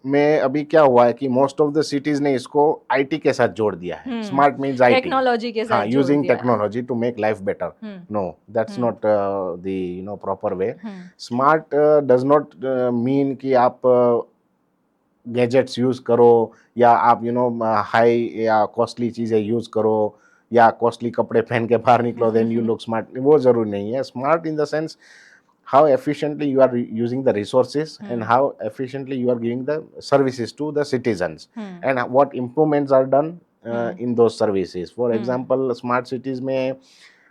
में अभी क्या हुआ है कि मोस्ट ऑफ द सिटीज ने इसको आईटी के साथ जोड़ दिया है। स्मार्ट मीन्स आईटी, टेक्नोलॉजी के साथ हाँ, using technology to make life better. No, that's not the proper way. Smart does not mean कि आप गैजेट्स यूज करो, या आप हाई या कॉस्टली चीजें यूज करो, या कॉस्टली कपड़े पहन के बाहर निकलो देन यू लुक स्मार्ट, वो जरूरी नहीं है। Smart in the sense how efficiently you are using the resources and how efficiently you are giving the services to the citizens, and what improvements are done in those services. For example, smart cities में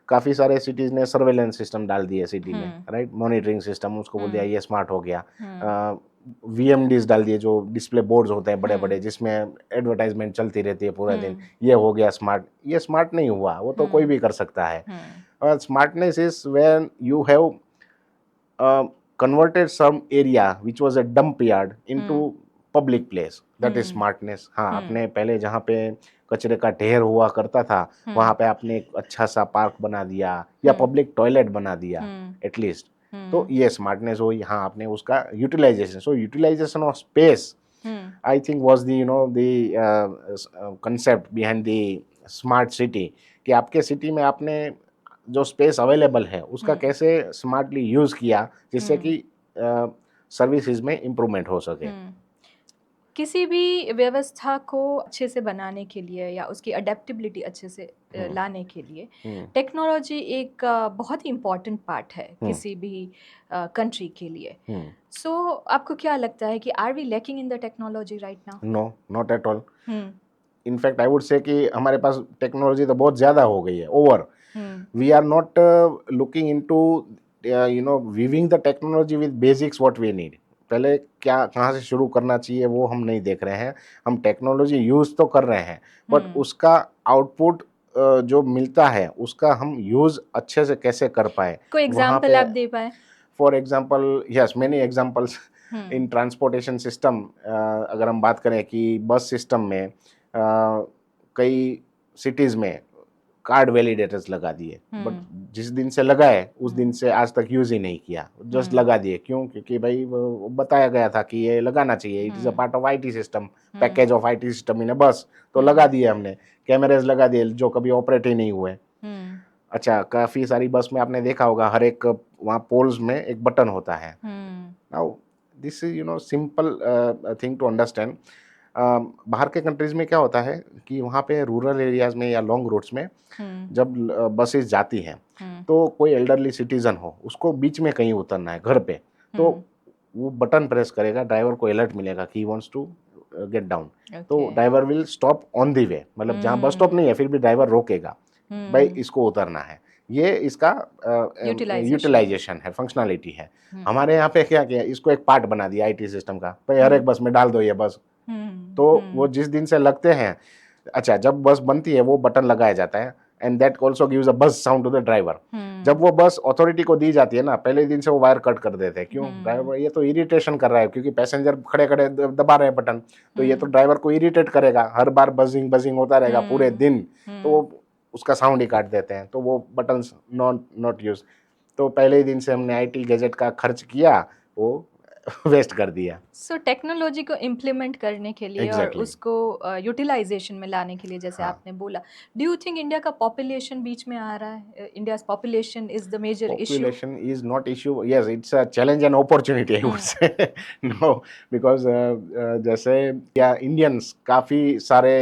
काफ़ी सारे cities ने surveillance system डाल दिए city में, right, monitoring system, उसको बोल दिया ये स्मार्ट हो गया। VMDs डाल दिए जो डिस्प्ले बोर्ड्स होते हैं बड़े बड़े जिसमें एडवर्टाइजमेंट चलती रहती है पूरा दिन, ये हो गया स्मार्ट। ये स्मार्ट नहीं हुआ, वो तो कोई भी कर सकता है। और smartness is when you have converted some area which was a dump yard into public place, that is smartness। हाँ, आपने पहले जहाँ पे कचरे का ढेर हुआ करता था वहाँ पे आपने एक अच्छा सा पार्क बना दिया या पब्लिक टॉयलेट बना दिया एटलीस्ट, तो ये स्मार्टनेस हुई। हाँ, आपने उसका utilization, so utilization of space I think was the concept behind the smart city, कि आपके सिटी में आपने जो स्पेस अवेलेबल है उसका कैसे स्मार्टली यूज किया जिससे कि सर्विसेज में इम्प्रूवमेंट हो सके। किसी भी व्यवस्था को अच्छे से बनाने के लिए या उसकी अडेप्टेबिलिटी अच्छे से लाने के लिए टेक्नोलॉजी एक बहुत ही इम्पॉर्टेंट पार्ट है किसी भी कंट्री के लिए। सो आपको क्या लगता है कि are we lacking in the technology right now? No, not at all. In fact I would say कि हमारे पास टेक्नोलॉजी तो बहुत ज़्यादा हो गई है, over. We are not looking into weaving the technology with basics what we need. पहले क्या कहाँ से शुरू करना चाहिए वो हम नहीं देख रहे हैं. हम टेक्नोलॉजी यूज तो कर रहे हैं, बट उसका आउटपुट जो मिलता है उसका हम यूज अच्छे से कैसे कर पाए. कोई एग्जांपल आप दे पाए? For example, yes, many examples in transportation system. अगर हम बात करें कि बस सिस्टम में कई सिटीज़ में कार्ड वैलिडेटर्स लगा दिए, बट जिस दिन से लगाए उस दिन से आज तक यूज ही नहीं किया, जस्ट लगा दिए. क्यों? क्योंकि भाई वो बताया गया था कि ये लगाना चाहिए, it is a part of IT system, package of IT system in a bus. तो लगा दिए हमने, कैमरेज लगा दिए जो कभी ऑपरेट ही नहीं हुए. अच्छा, काफ़ी सारी बस में आपने देखा होगा हर एक वहाँ पोल्स में एक बटन होता है. Now this is simple thing to understand. बाहर के कंट्रीज में क्या होता है कि वहाँ पे रूरल एरियाज में या लॉन्ग रूट्स में जब बसेस जाती हैं तो कोई एल्डरली सिटीजन हो, उसको बीच में कहीं उतरना है घर पे, तो वो बटन प्रेस करेगा, ड्राइवर को अलर्ट मिलेगा कि he wants to get down. तो driver will stop on the way, मतलब जहाँ बस स्टॉप नहीं है फिर भी ड्राइवर रोकेगा, भाई इसको उतरना है. ये इसका यूटिलाइजेशन है, फंक्शनैलिटी है. हमारे यहाँ पे क्या किया, इसको एक पार्ट बना दिया आईटी सिस्टम का, भाई हर एक बस में डाल दो ये बस. तो वो जिस दिन से लगते हैं, अच्छा जब बस बनती है वो बटन लगाया जाता है, and that also gives a बस साउंड टू द ड्राइवर. जब वो बस अथॉरिटी को दी जाती है ना, पहले दिन से वो वायर कट कर देते हैं. क्यों? ड्राइवर ये तो इरिटेशन कर रहा है, क्योंकि पैसेंजर खड़े खड़े दबा रहे हैं बटन, तो ये तो ड्राइवर को इरिटेट करेगा, हर बार बजिंग बजिंग होता रहेगा पूरे दिन, तो वो उसका साउंड ही काट देते हैं. तो वो बटन नॉट यूज. तो पहले ही दिन से हमने आईटी गैजेट का खर्च किया, वो वेस्ट कर दिया. सो टेक्नोलॉजी को इम्प्लीमेंट करने के लिए और उसको यूटिलाइजेशन में लाने के लिए, जैसे आपने बोला, डू यू थिंक इंडिया का पॉपुलेशन बीच में आ रहा है? India's population is the major issue? Population is not issue. Yes, it's a challenge and opportunity, I would say. No, because जैसे या इंडियंस काफ़ी सारे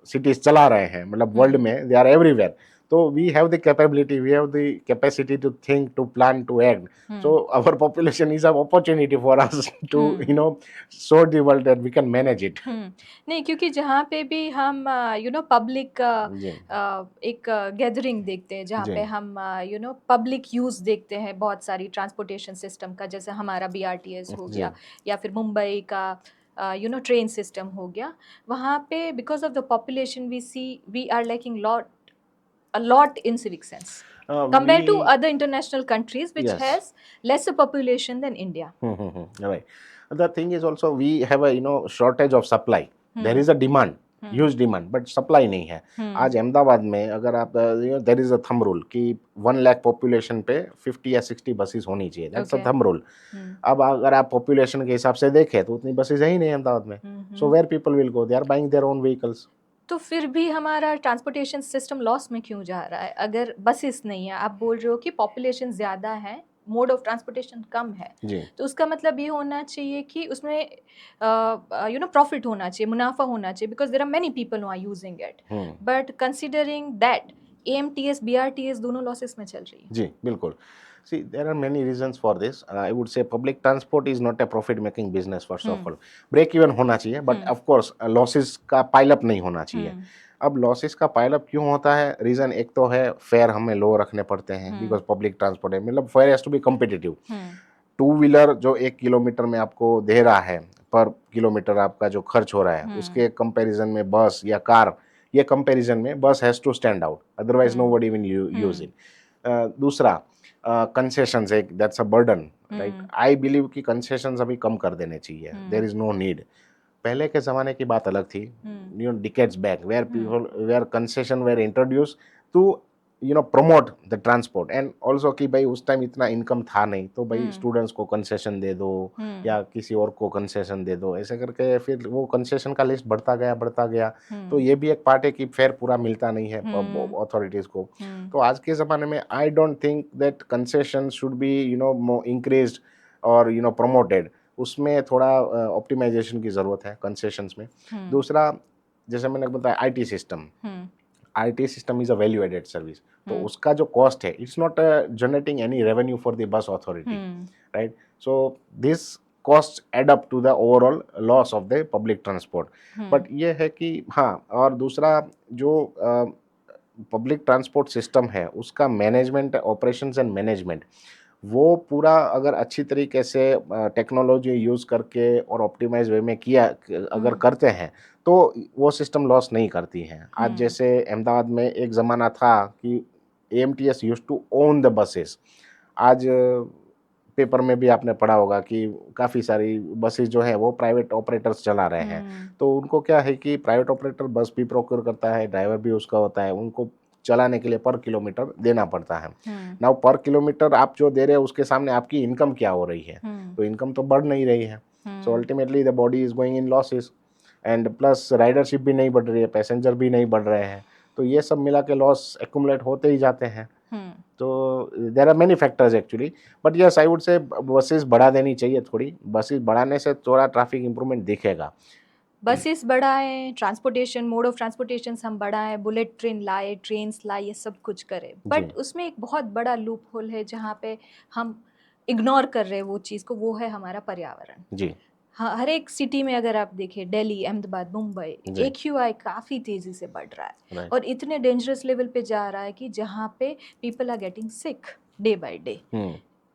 सिटीज चला रहे हैं, मतलब वर्ल्ड में दे आर एवरीवेयर. तो we have the capability, we have the capacity to think, to plan, to act. So our population is an opportunity for us to show the world that we can manage it. नहीं, क्योंकि जहाँ पे भी हम public एक gathering देखते हैं, जहाँ पे हम पब्लिक यूज देखते हैं बहुत सारी ट्रांसपोर्टेशन सिस्टम का, जैसे हमारा BRTS हो गया या फिर मुंबई का ट्रेन सिस्टम हो गया, वहाँ पे because of the population we are lacking a lot in civic sense compared to other international countries which has lesser population than India. Right. The thing is also we have a shortage of supply. There is a demand, huge demand, but supply नहीं है. आज अहमदाबाद में अगर आप there is a thumb rule कि 1 lakh population पे 50 या 60 buses होनी चाहिए. That's a thumb rule. अब अगर आप population के हिसाब से देखें तो उतनी बसेस है ही नहीं अहमदाबाद में. So where people will go? They are buying their own vehicles. तो फिर भी हमारा ट्रांसपोर्टेशन सिस्टम लॉस में क्यों जा रहा है? अगर बसेस नहीं है, आप बोल रहे हो कि पॉपुलेशन ज़्यादा है, मोड ऑफ ट्रांसपोर्टेशन कम है, तो उसका मतलब ये होना चाहिए कि उसमें प्रॉफिट होना चाहिए, मुनाफा होना चाहिए, because there are many people who are using it. But considering that AMTS BRTS दोनों लॉसेस में चल रही है. जी बिल्कुल. See, there are many reasons for this. I would say public transport is not a profit-making business first of all. Break even होना चाहिए, but of course losses का pile up नहीं होना चाहिए. अब losses का pile up क्यों होता है? Reason एक तो है फेयर हमें लो रखने पड़ते हैं, because public transport है, मतलब fair has to be competitive. Two-wheeler जो 1 किलोमीटर में आपको दे रहा है, पर किलोमीटर आपका जो खर्च हो रहा है, उसके कंपैरिजन में बस या कार, ये कंपैरिजन में bus has to stand out, otherwise nobody will use it. दूसरा कंसेशंस, एक that's a burden, right. I believe कि कंसेशंस अभी कम कर देने चाहिए. There is no need. पहले के ज़माने की बात अलग थी, decades back, where people were concession were introduce to promote the transport, and also कि भाई उस टाइम इतना इनकम था नहीं, तो भाई स्टूडेंट्स को कंसेशन दे दो या किसी और को कंसेशन दे दो, ऐसे करके फिर वो कंसेशन का लिस्ट बढ़ता गया. तो ये भी एक पार्ट है कि फेयर पूरा मिलता नहीं है अथॉरिटीज़ को. तो आज के ज़माने में I don't think that concession should be increased और प्रमोटेड. उसमें थोड़ा ऑप्टिमाइजेशन की ज़रूरत है कंसेशंस में. दूसरा, जैसे मैंने बताया IT system, IT system is a value added service. तो उसका जो कॉस्ट है, it's not generating any revenue for the bus authority, right. So this cost add up to the overall loss of the public transport. But ये है कि हाँ, और दूसरा जो पब्लिक ट्रांसपोर्ट सिस्टम है उसका मैनेजमेंट, ऑपरेशंस एंड मैनेजमेंट, वो पूरा अगर अच्छी तरीके से टेक्नोलॉजी यूज़ करके और ऑप्टिमाइज वे में किया अगर करते हैं तो वो सिस्टम लॉस नहीं करती हैं। आज जैसे अहमदाबाद में एक ज़माना था कि AMTS used to own the buses. आज पेपर में भी आपने पढ़ा होगा कि काफ़ी सारी बसेस जो हैं वो प्राइवेट ऑपरेटर्स चला रहे हैं। तो उनको क्या है कि प्राइवेट ऑपरेटर बस भी प्रोक्योर करता है, ड्राइवर भी उसका होता है, उनको चलाने के लिए पर किलोमीटर देना पड़ता है। नाउ पर किलोमीटर आप जो दे रहे हैं उसके सामने आपकी इनकम क्या हो रही है? तो इनकम तो बढ़ नहीं रही है। So ultimately the body is going in losses and plus ridership भी नहीं बढ़ रही है, पैसेंजर भी नहीं बढ़ रहे हैं। तो ये सब मिला के लॉस एक्यूमुलेट होते ही जाते हैं। तो there are many factors actually, but yes I would say buses बढ़ा देनी चाहिए थोड़ी। बसेस बढ़ाने से थोड़ा ट्रैफिक इंप्रूवमेंट दिखेगा। बसेस बढ़ाएं, ट्रांसपोर्टेशन, मोड ऑफ ट्रांसपोर्टेशन हम बढ़ाएं, बुलेट ट्रेन लाए, ट्रेन्स लाए, ये सब कुछ करें, बट उसमें एक बहुत बड़ा लूप होल है जहाँ पे हम इग्नोर कर रहे हैं वो चीज़ को, वो है हमारा पर्यावरण। जी हाँ, हर एक सिटी में अगर आप देखें, दिल्ली, अहमदाबाद, मुंबई, AQI काफ़ी तेज़ी से बढ़ रहा है और इतने डेंजरस लेवल पे जा रहा है कि जहाँ पे people are getting sick day by day.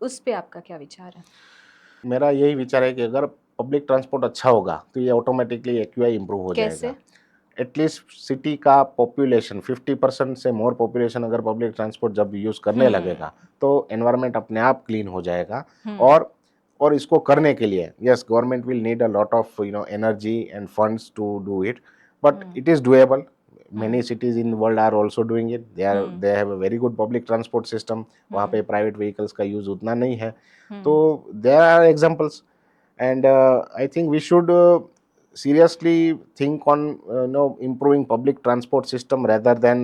उस पे आपका क्या विचार है? मेरा यही विचार है कि अगर पब्लिक ट्रांसपोर्ट अच्छा होगा तो ये ऑटोमेटिकली एक्यूआई इंप्रूव हो कैसे? जाएगा। एटलीस्ट सिटी का पॉपुलेशन 50% से मोर पॉपुलेशन अगर पब्लिक ट्रांसपोर्ट जब यूज़ करने लगेगा तो एनवायरनमेंट अपने आप क्लीन हो जाएगा। और इसको करने के लिए yes government will need a lot of energy and funds to do it, but it is doable. Many cities in the world are also doing it. They have a very good public transport system. वहाँ पे private vehicles का use उतना नहीं है। तो there are examples and I think we should seriously think on improving public transport system rather than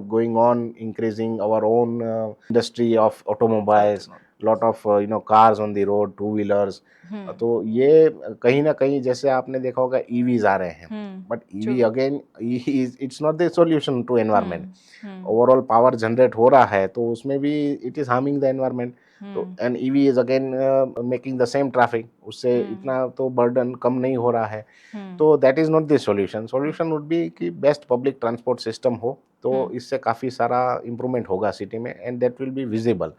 going on increasing our own industry of automobiles, lot of cars on the road, two wheelers. तो ये कहीं ना कहीं जैसे आपने देखा होगा EVs आ रहे हैं, but EV again it's not the solution to environment. Overall power generate हो रहा है तो उसमें भी it is harming the environment. तो and EV is again making the same traffic, उससे इतना तो बर्डन कम नहीं हो रहा है। तो that is not the solution. Solution would be कि बेस्ट पब्लिक ट्रांसपोर्ट सिस्टम हो, तो इससे काफ़ी सारा इम्प्रूवमेंट होगा सिटी में and that will be visible.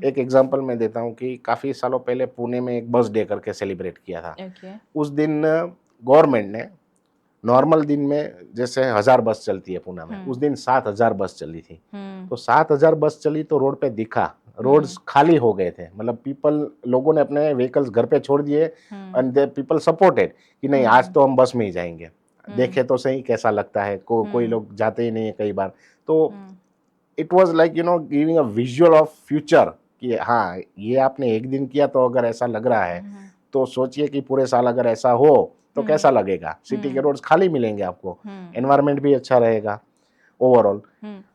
एक एग्जांपल मैं देता हूँ कि काफ़ी सालों पहले पुणे में एक बस डे करके सेलिब्रेट किया था। उस दिन गवर्नमेंट ने नॉर्मल दिन में जैसे 1000 बस चलती है पुणे में, उस दिन 7000 बस चली थी। तो 7000 बस चली तो रोड पे दिखा, रोड्स खाली हो गए थे, मतलब लोगों ने अपने व्हीकल्स घर पे छोड़ दिए एंड दे पीपल सपोर्टेड कि नहीं आज तो हम बस में ही जाएंगे, देखे तो सही कैसा लगता है। कोई लोग जाते ही नहीं है कई बार। तो it was like giving a visual of future कि हाँ ये आपने एक दिन किया तो अगर ऐसा लग रहा है तो सोचिए कि पूरे साल अगर ऐसा हो तो कैसा लगेगा। सिटी के रोड्स खाली मिलेंगे आपको, एनवायरनमेंट भी अच्छा रहेगा overall.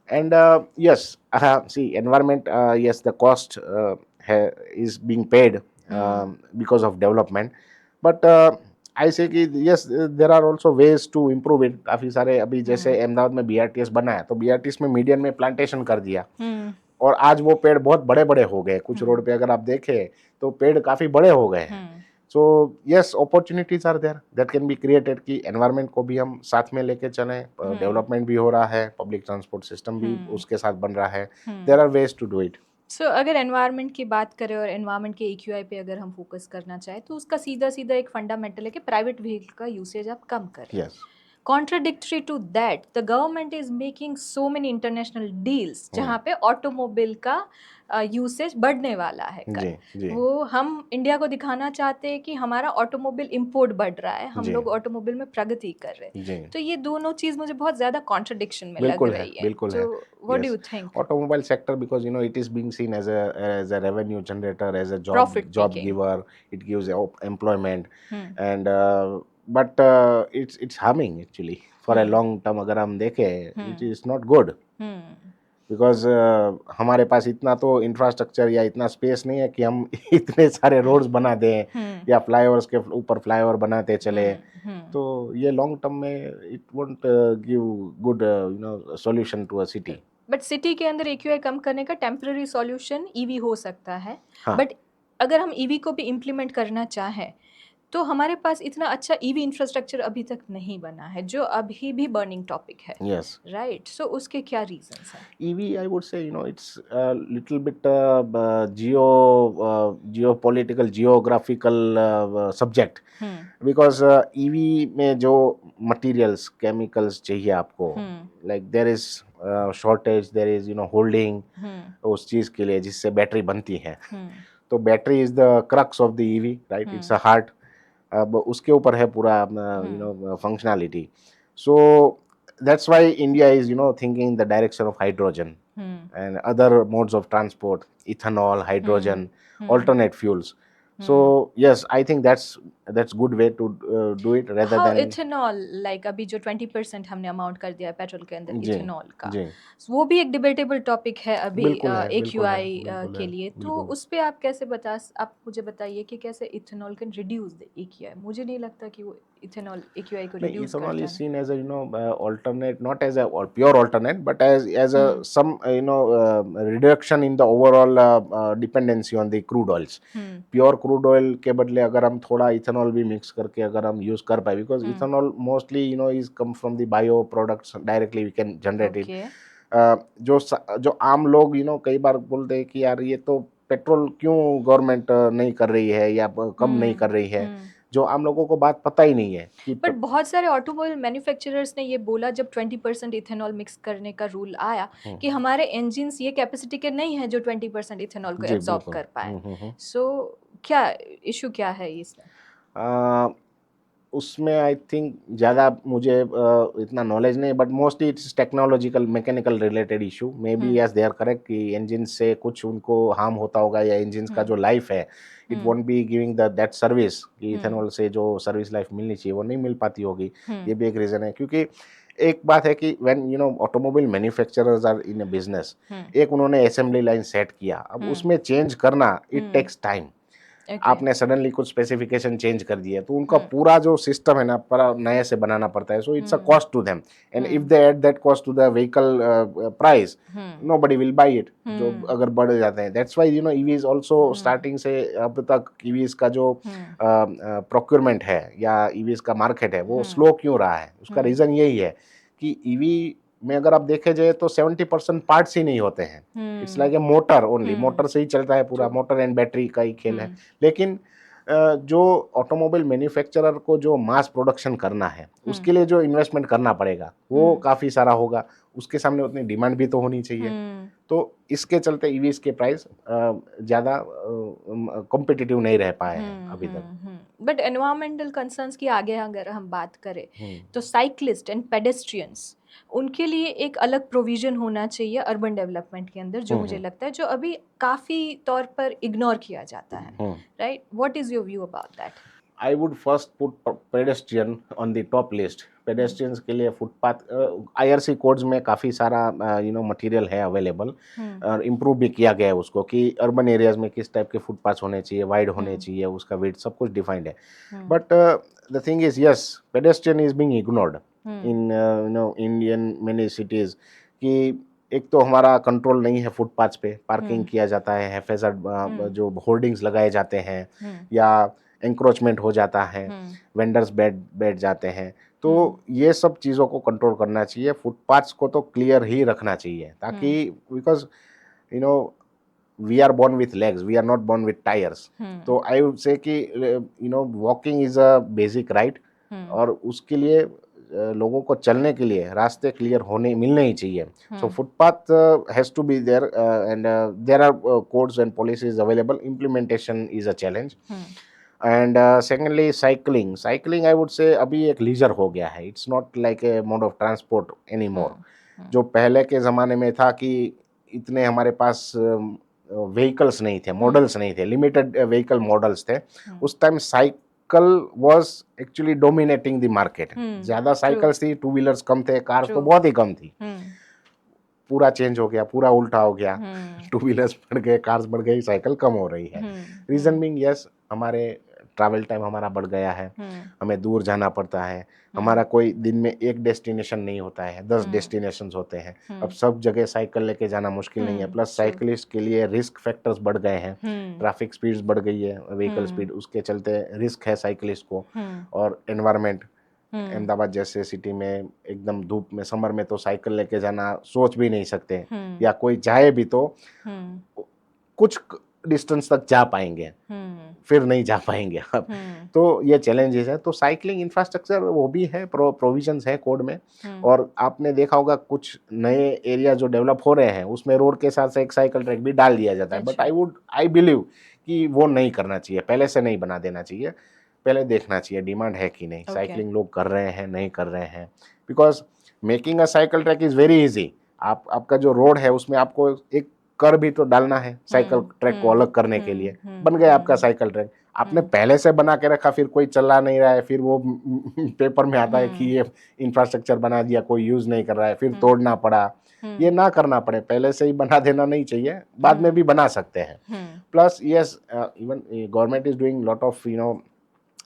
And yes see environment, yes the cost is being paid because of development, but I say कि yes there are also ways to improve it। काफ़ी सारे अभी जैसे अहमदाबाद में BRTS बना है तो BRTS में मीडियन में प्लांटेशन कर दिया और आज वो पेड़ बहुत बड़े बड़े हो गए। कुछ रोड पे अगर आप देखें तो पेड़ काफ़ी बड़े हो गए हैं। So yes opportunities are there that can be created कि एनवायरनमेंट को भी हम साथ में लेके चलें, डेवलपमेंट भी हो रहा है, पब्लिक ट्रांसपोर्ट सिस्टम भी उसके साथ बन रहा है। There are ways to do it. So अगर एनवायरनमेंट की बात करें और एनवायरनमेंट के AQI पे अगर हम फोकस करना चाहें तो उसका सीधा सीधा एक फंडामेंटल है कि प्राइवेट व्हीकल का यूसेज आप कम करें। Yes Contradictory to that, the government is making so many international deals जहाँ पे ऑटोमोबाइल का यूसेज बढ़ने वाला है कल। वो हम इंडिया को दिखाना चाहते हैं कि हमारा ऑटोमोबाइल इंपोर्ट बढ़ रहा है, हम लोग ऑटोमोबाइल में प्रगति कर रहे हैं। तो ये दोनों चीज़ मुझे बहुत ज़्यादा कॉन्ट्रडिक्शन में लग रही है। तो what do you think? Automobile sector because it is being seen as a revenue generator, as a job giver, it gives employment and but it's harming actually for a long term. अगर हम देखें it is not good because हमारे पास इतना तो infrastructure या इतना space नहीं है कि हम इतने सारे रोड्स बना दें या फ्लाईओवर्स के ऊपर फ्लाईओवर बनाते चले। तो ये लॉन्ग टर्म में it won't give good solution to a city. But city के अंदर AQI कम करने का टेम्पररी सॉल्यूशन EV हो सकता है। बट अगर हम EV को भी इम्प्लीमेंट करना चाहें तो हमारे पास इतना अच्छा ईवी इंफ्रास्ट्रक्चर अभी तक नहीं बना है, जो अभी भी बर्निंग टॉपिक है, Yes. राइट? सो उसके क्या रीजंस हैं? EV, I would say, it's a little bit geopolitical, geographical subject, because EV में जो materials, chemicals चाहिए आपको, like there is shortage, there is holding उस चीज के लिए जिससे बैटरी बनती है. तो battery is the crux of the EV, right? It's a heart. अब उसके ऊपर है पूरा functionality. So that's why India is thinking the direction of hydrogen and other modes of transport, ethanol, hydrogen, alternate fuels. So yes, I think that's good way to do it rather how than. Ethanol, like अभी जो 20% हमने amount कर दिया है petrol के अंदर जी ethanol का, जी वो भी एक डिबेटेबल टॉपिक है अभी बिल्कुल है, एक बिल्कुल है, यूआई बिल्कुल के है, लिए। तो बिल्कुल. उस पे आप मुझे बताइए कि कैसे ethanol can reduce the AQI। मुझे नहीं लगता कि वो इथेनॉल AQI को No, रिड्यूस ethanol करता is है। seen as a alternate, not as a or pure alternate, but as a some reduction in the overall dependency on the crude oils. Pure crude oil के बदले अगर हम थोड़ा ethanol भी mix करके अगर हम यूज कर पाए, because ethanol mostly is come from the bio products, directly we can generate it. Okay. जो आम लोग कई बार बोलते हैं कि यार ये तो पेट्रोल क्यों गवर्नमेंट नहीं कर रही है या कम नहीं कर रही है, जो आम लोगों को बात पता ही नहीं है कि बट बहुत सारे ऑटोमोबाइल मैन्युफैक्चरर्स ने ये बोला जब 20% इथेनॉल मिक्स करने का रूल आया कि हमारे इंजिन्स ये कैपेसिटी के नहीं है जो 20% इथेनॉल को जी एब्जॉर्ब बिल्कुल. कर पाए। सो क्या इशू क्या है इसमें? उसमें आई थिंक ज़्यादा मुझे इतना नॉलेज नहीं, but mostly it's technological mechanical related issue. Maybe yes they are correct कि इंजन से कुछ उनको हार्म होता होगा, या इंजन का जो लाइफ है it won't be giving that service कि इथेनॉल से जो सर्विस लाइफ मिलनी चाहिए वो नहीं मिल पाती होगी. ये भी एक रीज़न है, क्योंकि एक बात है कि when automobile manufacturers are in a business, एक उन्होंने असेंबली लाइन सेट किया, अब उसमें चेंज करना इट टेक्स टाइम. आपने सडनली कुछ स्पेसिफिकेशन चेंज कर दिया तो उनका पूरा जो सिस्टम है ना पूरा नए से बनाना पड़ता है. So it's a cost to them, and if they add that cost to the vehicle price, nobody will buy it. जो अगर बढ़ जाते हैं, that's why EVs also starting से अब तक ईवीज का जो प्रोक्योरमेंट है या ईवीज का मार्केट है वो स्लो क्यों रहा है, उसका रीजन यही है कि ईवी में अगर आप देखे जाए तो 70% पार्ट्स ही नहीं होते हैं. It's like a motor only, motor से ही चलता है पूरा, मोटर एंड बैटरी का ही खेल है. लेकिन जो ऑटोमोबाइल मैन्युफैक्चरर को जो मास प्रोडक्शन करना है उसके लिए जो इन्वेस्टमेंट करना पड़ेगा वो काफ़ी सारा होगा, उसके सामने उतनी डिमांड भी तो होनी चाहिए. तो इसके चलते ईवीज के प्राइस ज़्यादा कॉम्पिटिटिव नहीं रह पाए हैं अभी तक. बट एनवायरमेंटल कंसर्न्स की आगे अगर हम बात करें तो साइक्लिस्ट एंड पेडेस्ट्रियंस, उनके लिए एक अलग प्रोविजन होना चाहिए अर्बन डेवलपमेंट के अंदर, जो मुझे लगता है जो अभी काफ़ी तौर पर इग्नोर किया जाता है, right? What is your view about that? I would first put pedestrian on the top list. Pedestrians के लिए फुटपाथ IRC कोड्स में काफ़ी सारा मटेरियल है अवेलेबल, और इम्प्रूव भी किया गया है उसको कि अर्बन एरियाज में किस टाइप के फुटपाथ होने चाहिए, वाइड होने चाहिए, उसका वेट सब कुछ डिफाइंड है. But the thing is yes, pedestrian is being ignored in Indian many cities. कि एक तो हमारा कंट्रोल नहीं है फुटपाथ पे, पार्किंग किया जाता है, हैफेजर्ड जो होर्डिंग्स लगाए जाते हैं, या एंक्रोचमेंट हो जाता है, वेंडर्स बैठ जाते हैं. तो ये सब चीज़ों को कंट्रोल करना चाहिए, फुटपाथ्स को तो क्लियर ही रखना चाहिए, ताकि because we are born with legs, we are not born with tires. तो आई वुड से कि walking is a basic right, और उसके लिए लोगों को चलने के लिए रास्ते क्लियर होने मिलने ही चाहिए. So footpath has to be there, and there are codes and policies available. Implementation is a challenge. And secondly cycling I would say अभी एक लीजर हो गया है. It's not like a mode of transport any more. जो पहले के ज़माने में था कि इतने हमारे पास व्हीकल्स नहीं थे, मॉडल्स नहीं थे, लिमिटेड व्हीकल मॉडल्स थे. उस time cycle was actually dominating the market. ज़्यादा साइकिल्स थी, टू व्हीलर्स कम थे, कार्स तो बहुत ही कम थी. पूरा चेंज हो गया, पूरा उल्टा हो गया. टू व्हीलर्स बढ़ गए, कार्स बढ़ गई, साइकिल कम हो रही है. रीजन बीइंग यस, हमारे ट्रैवल टाइम हमारा बढ़ गया है, हम्म हमें दूर जाना पड़ता है, हमारा कोई दिन में एक डेस्टिनेशन नहीं होता है, 10 हम्म डेस्टिनेशंस होते हैं। अब हम्म सब जगह साइकिल लेके जाना मुश्किल नहीं है, प्लस ट्रू साइकिलिस्ट के लिए रिस्क फैक्टर्स बढ़ गए हैं, हम्म ट्रैफिक स्पीड्स बढ़ गई है, व्हीकल हम्म स्पीड, उसके चलते रिस्क है साइकिलिस्ट को। हम्म और एनवायरनमेंट, हम्म अहमदाबाद जैसे सिटी में एकदम धूप में समर में तो साइकिल लेके जाना सोच भी नहीं सकते, हम्म या कोई जाए भी तो हम्म कुछ डिस्टेंस तक जा पाएंगे, हम्म फिर नहीं जा पाएंगे अब। हम्म तो ये चैलेंजेस है। तो साइकिलिंग इंफ्रास्ट्रक्चर वो भी है, प्रोविजंस है कोड में। हम्म और आपने देखा होगा कुछ नए एरिया जो डेवलप हो रहे हैं उसमें रोड के साथ एक साइकिल ट्रैक भी डाल दिया जाता है, बट अच्छा आई बिलीव कि वो नहीं करना चाहिए, पहले से नहीं बना देना चाहिए। पहले देखना चाहिए डिमांड है कि नहीं, ओके साइकिलिंग लोग कर रहे हैं नहीं कर रहे हैं। Because making a cycle track is very easy. आपका जो रोड है उसमें आपको एक कर भी तो डालना है साइकिल ट्रैक को अलग करने के लिए, बन गया आपका साइकिल ट्रैक। आपने पहले से बना के रखा, फिर कोई चला नहीं रहा है, फिर वो पेपर में आता है कि ये इंफ्रास्ट्रक्चर बना दिया, कोई यूज़ नहीं कर रहा है, फिर तोड़ना पड़ा। ये ना करना पड़े, पहले से ही बना देना नहीं चाहिए, बाद में भी बना सकते हैं। Plus yes, even government is doing lot of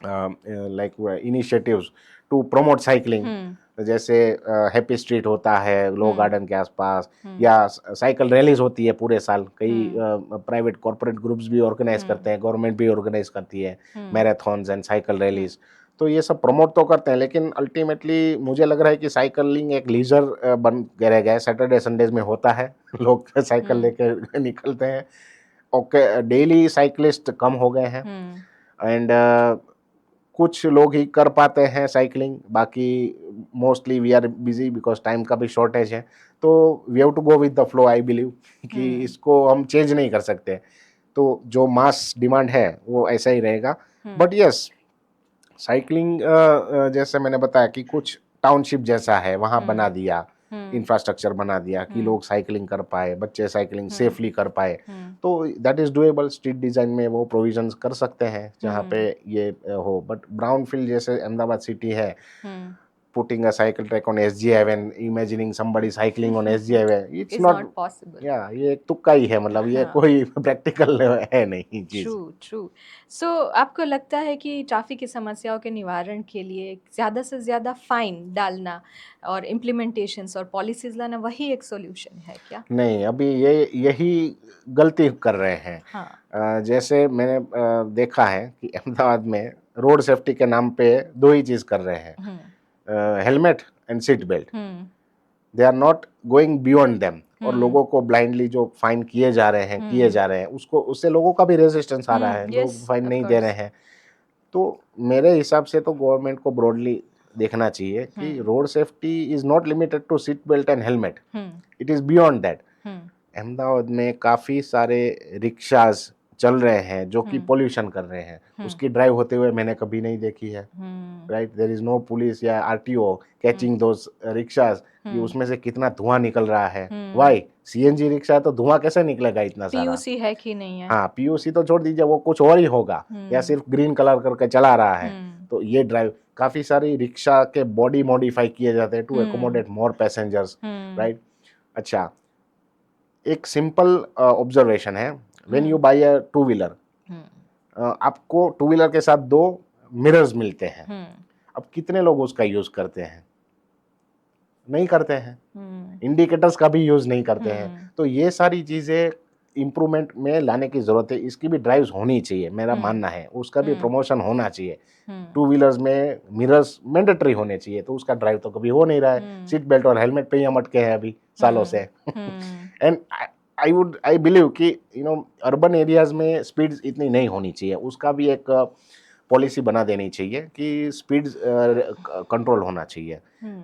like initiatives to promote cycling. जैसे हैप्पी स्ट्रीट होता है लो गार्डन के आसपास, या साइकिल रैलीज होती है पूरे साल, कई प्राइवेट कॉर्पोरेट ग्रुप्स भी ऑर्गेनाइज करते हैं, गवर्नमेंट भी ऑर्गेनाइज करती है मैराथन्स एंड साइकिल रैलीज। तो ये सब प्रमोट तो करते हैं, लेकिन अल्टीमेटली मुझे लग रहा है कि साइकिलिंग एक लीजर बन के रह गया है। सैटरडे संडेज में होता है लोग साइकिल लेके निकलते हैं। ओके, डेली साइकिलिस्ट कम हो गए हैं, एंड कुछ लोग ही कर पाते हैं साइकिलिंग, बाकी mostly we are busy because time का भी शॉर्टेज है। तो we have to go with the flow, I believe कि इसको हम चेंज नहीं कर सकते। तो जो मास डिमांड है वो ऐसा ही रहेगा। बट यस, साइकिलिंग जैसे मैंने बताया कि कुछ टाउनशिप जैसा है, वहाँ बना दिया, इंफ्रास्ट्रक्चर बना दिया कि लोग साइकिलिंग कर पाए, बच्चे साइकिलिंग सेफली कर पाए। तो that is doable. Street design में वो प्रोविजंस कर सकते हैं जहाँ पे ये हो। बट ब्राउन फील्ड जैसे अहमदाबाद सिटी है, putting a cycle track on SG Highway and imagining somebody cycling on SG Highway, it's is not, not possible. या ये एक तुक्का ही है, मतलब ये कोई प्रैक्टिकल है नहीं चीज। True true. सो आपको लगता है कि ट्रैफिक की समस्याओं के निवारण के लिए ज़्यादा से ज़्यादा फाइन डालना और इम्प्लीमेंटेशंस और पॉलिसीज लाना वही एक सॉल्यूशन है क्या? नहीं, अभी यही गलती कर रहे हैं। हाँ जैसे मैंने देखा है कि अहमदाबाद में रोड सेफ्टी के नाम पे दो ही चीज कर रहे हैं, helmet and seat belt. They are not going beyond them. और लोगों को ब्लाइंडली जो फाइन किए जा रहे हैं उसको, उससे लोगों का भी रेजिस्टेंस आ रहा है, लोग फाइन नहीं दे रहे हैं। तो मेरे हिसाब से तो गवर्नमेंट को ब्रॉडली देखना चाहिए कि road safety is not limited to seat belt and helmet, it is beyond that. Ahmedabad में काफ़ी सारे रिक्शाज चल रहे हैं जो कि पोल्यूशन कर रहे हैं, उसकी ड्राइव होते हुए मैंने कभी नहीं देखी है। Right, there is no police या आरटीओ कैचिंग दोस रिक्शाज कि उसमें से कितना धुआं निकल रहा है। वाई? सीएनजी रिक्शा है तो धुआं कैसे निकलेगा इतना सारा? पीयूसी है कि नहीं है? हाँ, पीयूसी तो छोड़ दीजिए, वो कुछ और ही होगा, या सिर्फ ग्रीन कलर करके चला रहा है। तो ये ड्राइव, काफी सारी रिक्शा के बॉडी मॉडिफाई किए जाते हैं to accommodate more passengers, right. अच्छा, एक सिंपल ऑब्जर्वेशन है, when you buy a two wheeler, आपको टू व्हीलर के साथ दो मिरर्स मिलते हैं। अब कितने लोग उसका यूज करते हैं? नहीं करते हैं। इंडिकेटर्स का भी यूज नहीं करते हैं। तो ये सारी चीजें इम्प्रूवमेंट में लाने की जरूरत है। इसकी भी ड्राइव्स होनी चाहिए, मेरा मानना है, उसका भी प्रमोशन होना चाहिए। टू व्हीलर्स में मिरर्स मैंडेटरी होने चाहिए, तो उसका ड्राइव तो कभी हो नहीं रहा है। सीट बेल्ट और हेलमेट पे ही हम अटके हैं अभी सालों से। एंड आई बिलीव कि अर्बन एरियाज में स्पीड इतनी नहीं होनी चाहिए, उसका भी एक पॉलिसी बना देनी चाहिए कि स्पीड कंट्रोल होना चाहिए।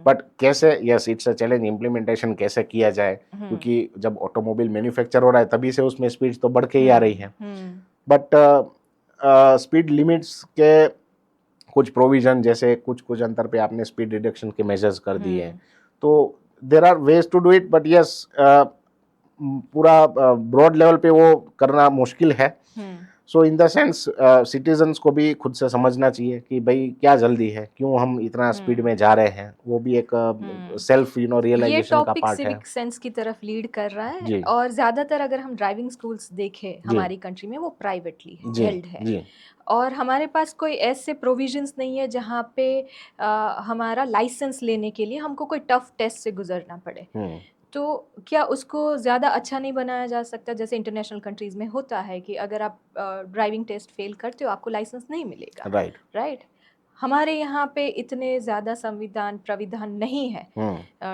बट कैसे? Yes, it's a challenge, implementation कैसे किया जाए, क्योंकि जब ऑटोमोबाइल मैन्युफैक्चर हो रहा है तभी से उसमें स्पीड तो बढ़ के ही आ रही है। बट स्पीड लिमिट्स के कुछ प्रोविजन, जैसे कुछ अंतर पे आपने स्पीड रिडक्शन के मेजर्स कर दिए, तो there are ways to do it. But yes, पूरा ब्रॉड लेवल पे वो करना मुश्किल है। So in the sense citizens को भी खुद से समझना चाहिए कि भाई क्या जल्दी है, क्यों हम इतना स्पीड में जा रहे हैं। वो भी एक सेल्फ ये रियलाइजेशन का टॉपिक पार्ट है। सिविक सेंस की तरफ लीड कर रहा है, जी और ज़्यादातर अगर हम ड्राइविंग स्कूल्स देखें जी हमारी कंट्री में वो प्राइवेटली जी हेल्ड है। जी और हमारे पास कोई ऐसे प्रोविजंस नहीं है जहाँ पे हमारा लाइसेंस लेने के लिए हमको कोई टफ टेस्ट से गुजरना पड़े। तो क्या उसको ज़्यादा अच्छा नहीं बनाया जा सकता, जैसे इंटरनेशनल कंट्रीज़ में होता है कि अगर आप ड्राइविंग टेस्ट फेल करते हो आपको लाइसेंस नहीं मिलेगा, राइट। राइट? हमारे यहाँ पे इतने ज़्यादा संविधान प्राविधान नहीं है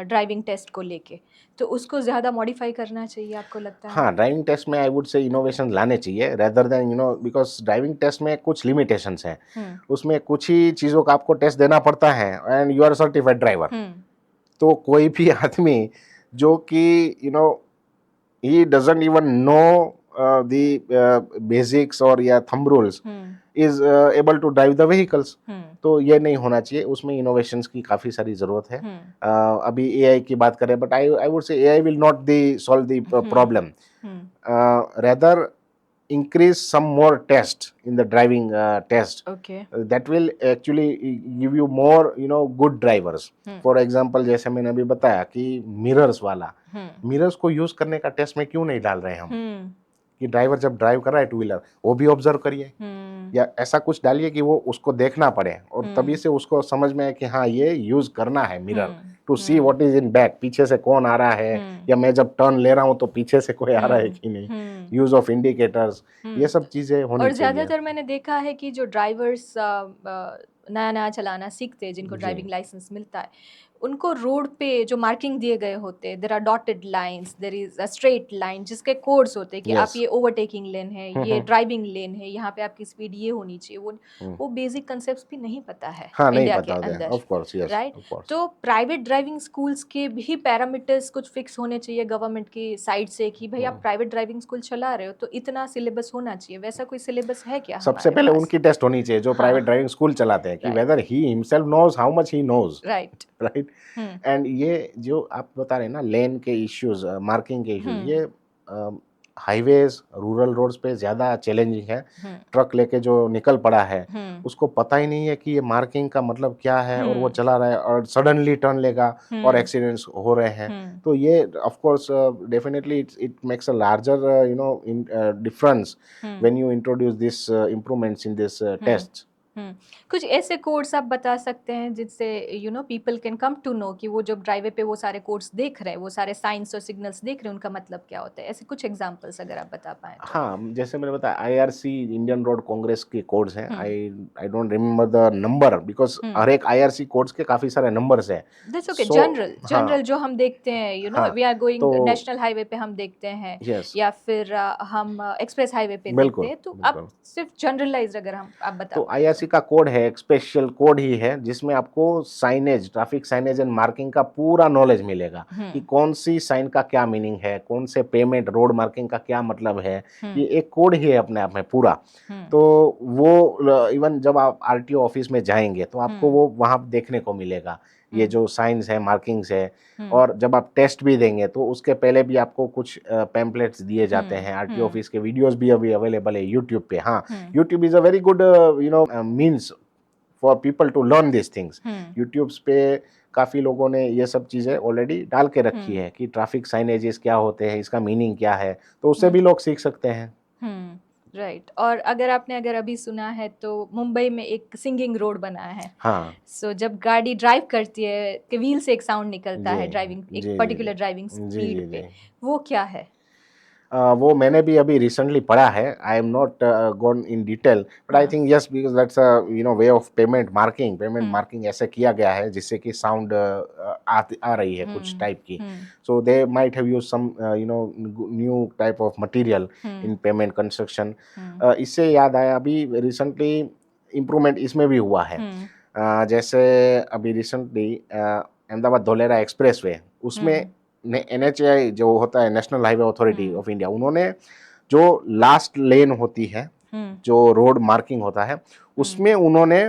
ड्राइविंग टेस्ट को लेके, तो उसको ज़्यादा मॉडिफाई करना चाहिए आपको लगता है? हाँ, ड्राइविंग टेस्ट में आई वुड से इनोवेशन लाने चाहिए rather than because driving test में कुछ लिमिटेशंस हैं, उसमें कुछ ही चीज़ों का आपको टेस्ट देना पड़ता है and you are certified driver. तो कोई भी आदमी जो कि he doesn't even know the basics or या thumb rules is able to drive the vehicles। तो ये नहीं होना चाहिए, उसमें इनोवेशंस की काफ़ी सारी ज़रूरत है। अभी एआई की बात करें, बट आई वुड से AI will not the solve the problem, rather increase some more test in the driving test, Okay. that will actually give you more good drivers। for example, जैसे मैंने अभी बताया कि mirrors वाला, mirrors को use करने का टेस्ट में क्यों नहीं डाल रहे हैं हम, कि ड्राइवर जब ड्राइव कर रहा है टू व्हीलर वो भी ऑब्जर्व करिए, या ऐसा कुछ डालिए कि वो उसको देखना पड़े और तभी से उसको समझ में आए कि हाँ ये यूज करना है mirror to see what is in back, पीछे से कौन आ रहा है, या मैं जब टर्न ले रहा हूँ तो पीछे से कोई आ रहा है कि नहीं, यूज ऑफ इंडिकेटर्स, ये सब चीजें होनी और चाहिए। ज़्यादातर मैंने देखा है कि जो ड्राइवर्स नया नया चलाना सीखते हैं, जिनको ड्राइविंग लाइसेंस मिलता है, उनको रोड पे जो मार्किंग दिए गए होते हैं, there are dotted lines, there is a straight line जिसके कोड्स होते हैं कि आप ये ओवरटेकिंग लेन है, ये ड्राइविंग लेन है, यहाँ पे आपकी स्पीड ये होनी चाहिए, वो बेसिक कंसेप्ट्स भी नहीं पता है इंडिया के अंदर, of course, yes, right? Of course. तो प्राइवेट ड्राइविंग स्कूल्स के भी पैरामीटर्स कुछ फिक्स होने चाहिए गवर्नमेंट की साइड से कि भाई आप प्राइवेट ड्राइविंग स्कूल चला रहे हो तो इतना सिलेबस होना चाहिए, वैसा कोई सिलेबस है क्या? सबसे पहले उनकी टेस्ट होनी चाहिए जो प्राइवेट ड्राइविंग स्कूल चलाते हैं, कि whether he himself knows how much he knows, right, right. And ये जो आप बता रहे हैं ना लेन के इश्यूज, मार्किंग के इश्यूज, ये हाईवेज रूरल रोड्स पे ज्यादा चैलेंजिंग है। ट्रक लेके जो निकल पड़ा है उसको पता ही नहीं है कि ये मार्किंग का मतलब क्या है, और वो चला रहा है और सडनली टर्न लेगा और एक्सीडेंट्स हो रहे हैं। तो ये of course definitely it makes a larger difference when you introduce this improvements in this test. कुछ ऐसे कोड्स आप बता सकते हैं जिससे people can come to know कि वो जब ड्राइवे पे वो सारे कोड्स देख रहे हैं, वो सारे साइंस और सिग्नल्स देख रहे हैं, उनका मतलब क्या होता है? ऐसे कुछ एग्जांपल्स अगर आप बता पाएं तो। हाँ, जैसे मैंने बताया आईआरसी इंडियन रोड कांग्रेस के कोड्स हैं। I don't remember the number because हर एक आईआरसी कोड्स के काफी सारे नंबर्स हैं। That's okay. जनरल जो हम देखते हैं, we are going national highway पे हम देखते हैं, या फिर हम एक्सप्रेस हाईवे पे देखते हैं, तो आप सिर्फ जनरलाइज्ड अगर आप बता। तो आईआरसी का कोड है, एक स्पेशल कोड ही है जिसमें आपको signage, traffic signage and marking का पूरा नॉलेज मिलेगा कि कौन सी साइन का क्या मीनिंग है, कौन से पेमेंट रोड मार्किंग का क्या मतलब है। ये एक कोड ही है अपने आप में पूरा। तो वो इवन जब आप आरटीओ ऑफिस में जाएंगे तो आपको वो वहां देखने को मिलेगा, ये जो साइंस है, मार्किंग्स है। और जब आप टेस्ट भी देंगे तो उसके पहले भी आपको कुछ पैम्पलेट्स दिए जाते हैं। आरटीओ ऑफिस के वीडियोस भी अभी अवेलेबल है यूट्यूब पे। हाँ, YouTube is a very good means for people to learn this things. YouTube पे काफ़ी लोगों ने ये सब चीज़ें ऑलरेडी डाल के रखी है कि ट्रैफिक साइनेजेस क्या होते हैं, इसका मीनिंग क्या है, तो उससे भी लोग सीख सकते हैं। राइट। और अगर अभी सुना है तो मुंबई में एक सिंगिंग रोड बना है। हाँ। सो जब गाड़ी ड्राइव करती है कि व्हील से एक साउंड निकलता है ड्राइविंग, एक पर्टिकुलर ड्राइविंग स्पीड पे, वो क्या है? वो मैंने भी अभी रिसेंटली पढ़ा है। I am not gone in detail, but I think yes, because that's a way of payment marking ऐसे किया गया है जिससे कि साउंड आ रही है कुछ टाइप की। So they might have used some new type of material in pavement construction. इससे याद आया, अभी रिसेंटली इम्प्रूवमेंट इसमें भी हुआ है। जैसे अभी recently Ahmedabad Dholera express way, उसमें NHAI जो होता है national highway authority of India, उन्होंने जो लास्ट लेन होती है, जो रोड मार्किंग होता है, उसमें उन्होंने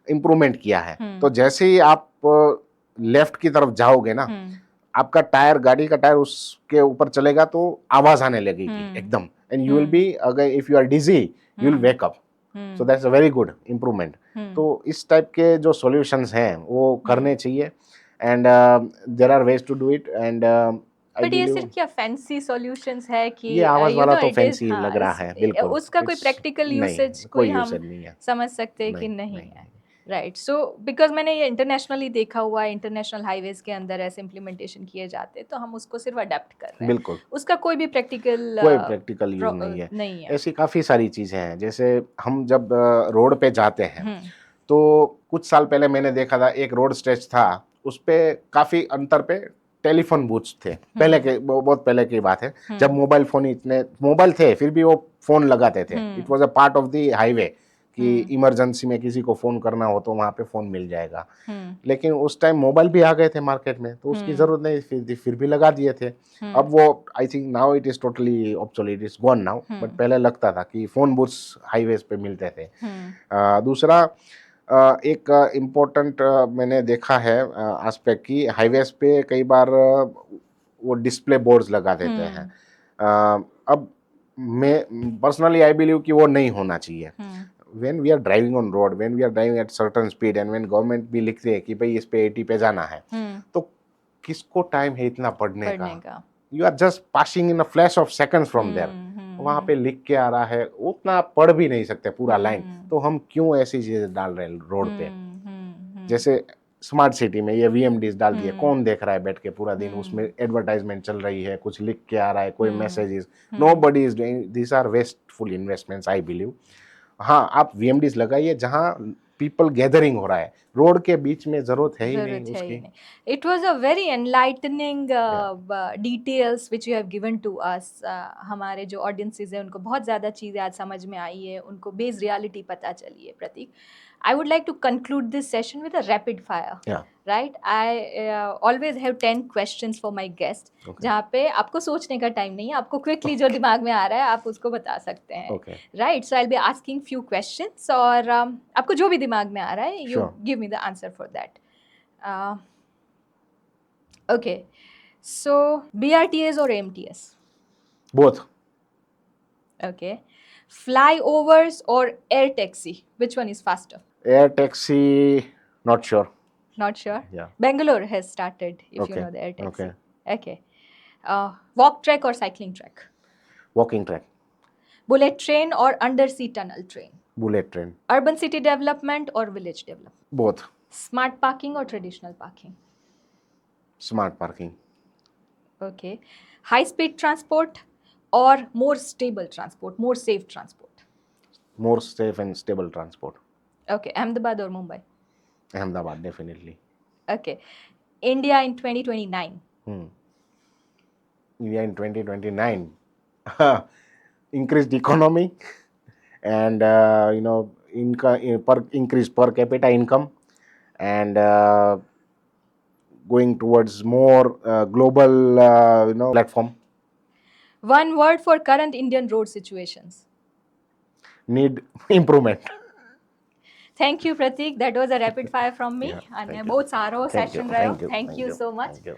इम्प्रूवमेंट किया है। तो जैसे ही आप लेफ्ट की तरफ जाओगे ना, आपका टायर, गाड़ी का टायर उसके ऊपर चलेगा तो आवाज आने लगेगी एकदम, एंड यू विल बी, अगर if you are dizzy you will wake up. So that's a very good improvement. तो इस टाइप के जो सॉल्यूशंस हैं वो करने चाहिए, and there are ways to do it, and but ये सिर्फ क्या फैंसी सॉल्यूशंस है कि ये आवाज you वाला know तो it is, फैंसी हाँ, लग रहा है, बिल्कुल उसका कोई It's- प्रैक्टिकल नहीं, यूसेज कोई कोई हम यूसेज नहीं है, समझ सकते हैं कि नहीं, नहीं है, राइट? सो बिकॉज मैंने ये इंटरनेशनली देखा हुआ है, इंटरनेशनल हाईवेज के अंदर ऐसे इम्प्लीमेंटेशन किए जाते हैं, तो हम उसको सिर्फ अडेप्ट कर रहे हैं, बिल्कुल उसका कोई भी प्रैक्टिकल कोई प्रैक्टिकल यूज नहीं है। नहीं है। ऐसी काफ़ी सारी चीज़ें हैं, जैसे हम जब रोड पे जाते हैं हम्म, तो कुछ साल पहले मैंने देखा था एक रोड स्ट्रेच था, उस पे काफ़ी अंतर पे टेलीफोन बूथ्स थे, पहले के बहुत पहले की बात है, जब मोबाइल फ़ोन इतने मोबाइल थे फिर भी वो फ़ोन लगाते थे, it was a part of the highway कि इमरजेंसी में किसी को फ़ोन करना हो तो वहाँ पे फ़ोन मिल जाएगा। लेकिन उस टाइम मोबाइल भी आ गए थे मार्केट में, तो उसकी ज़रूरत नहीं, फिर भी लगा दिए थे। अब वो I think now it is totally obsolete, it's gone now, but पहले लगता था कि फ़ोन बूथ्स हाईवेज पे मिलते थे। दूसरा एक इम्पोर्टेंट मैंने देखा है एस्पेक्ट की, हाईवेज पे कई बार वो डिस्प्ले बोर्ड्स लगा देते हैं। अब मैं पर्सनली आई बिलीव कि वो नहीं होना चाहिए। When we are driving on road, when we are driving at certain speed and when government भी लिखते हैं कि भाई इस पे 80 पे जाना है, तो किसको टाइम है इतना पढ़ने का? You are just passing in a flash of seconds from there, वहां पे लिख के आ रहा है, उतना पढ़ भी नहीं सकते पूरा लाइन, तो हम क्यों ऐसी चीजें डाल रहे हैं रोड पे? जैसे स्मार्ट सिटी में ये VMDs डाल दिए, कौन देख रहा है बैठ के पूरा दिन, उसमें एडवर्टाइजमेंट चल रही है, कुछ लिख के आ रहा है, कोई messages, nobody is doing, these are wasteful investments I believe. हाँ, आप VMDs लगाइए जहाँ पीपल गैदरिंग हो रहा है, रोड के बीच में जरूरत है ही नहीं उसकी। It was a very enlightening details which you have given to us. हमारे जो ऑडियंसेस है उनको बहुत ज़्यादा चीज़ें आज समझ में आई है, उनको बेस रियलिटी पता चली है। प्रतीक, I would like to conclude this session with a rapid fire. Yeah. Right? I always have 10 questions for my guest. Okay. जहाँ पे आपको सोचने का टाइम नहीं है, आपको क्विकली जो दिमाग में आ रहा है आप उसको बता सकते हैं। Okay. Right? So I'll be asking few questions और आपको जो भी दिमाग में आ रहा है, you give me the answer for that. Okay. So BRTS or AMTS? Both. Okay. Flyovers or air taxi? Which one is faster? Air taxi, not sure. Not sure? Yeah. Bangalore has started, if you know the air taxi. Okay. Walk track or cycling track? Walking track. Bullet train or undersea tunnel train? Bullet train. Urban city development or village development? Both. Smart parking or traditional parking? Smart parking. Okay. High speed transport or more stable transport, more safe transport? More safe and stable transport. Okay. Ahmedabad or Mumbai? Ahmedabad, definitely. Okay. India in 2029? India in 2029. Increased economy and increased per capita income and going towards more global platform. One word for current Indian road situations? Need improvement. Thank you, Pratik. That was a rapid fire from me. Yeah, અને thank you. બહુ સારો Thank you. Session રહ્યો. Thank you. Thank you so much. Thank you.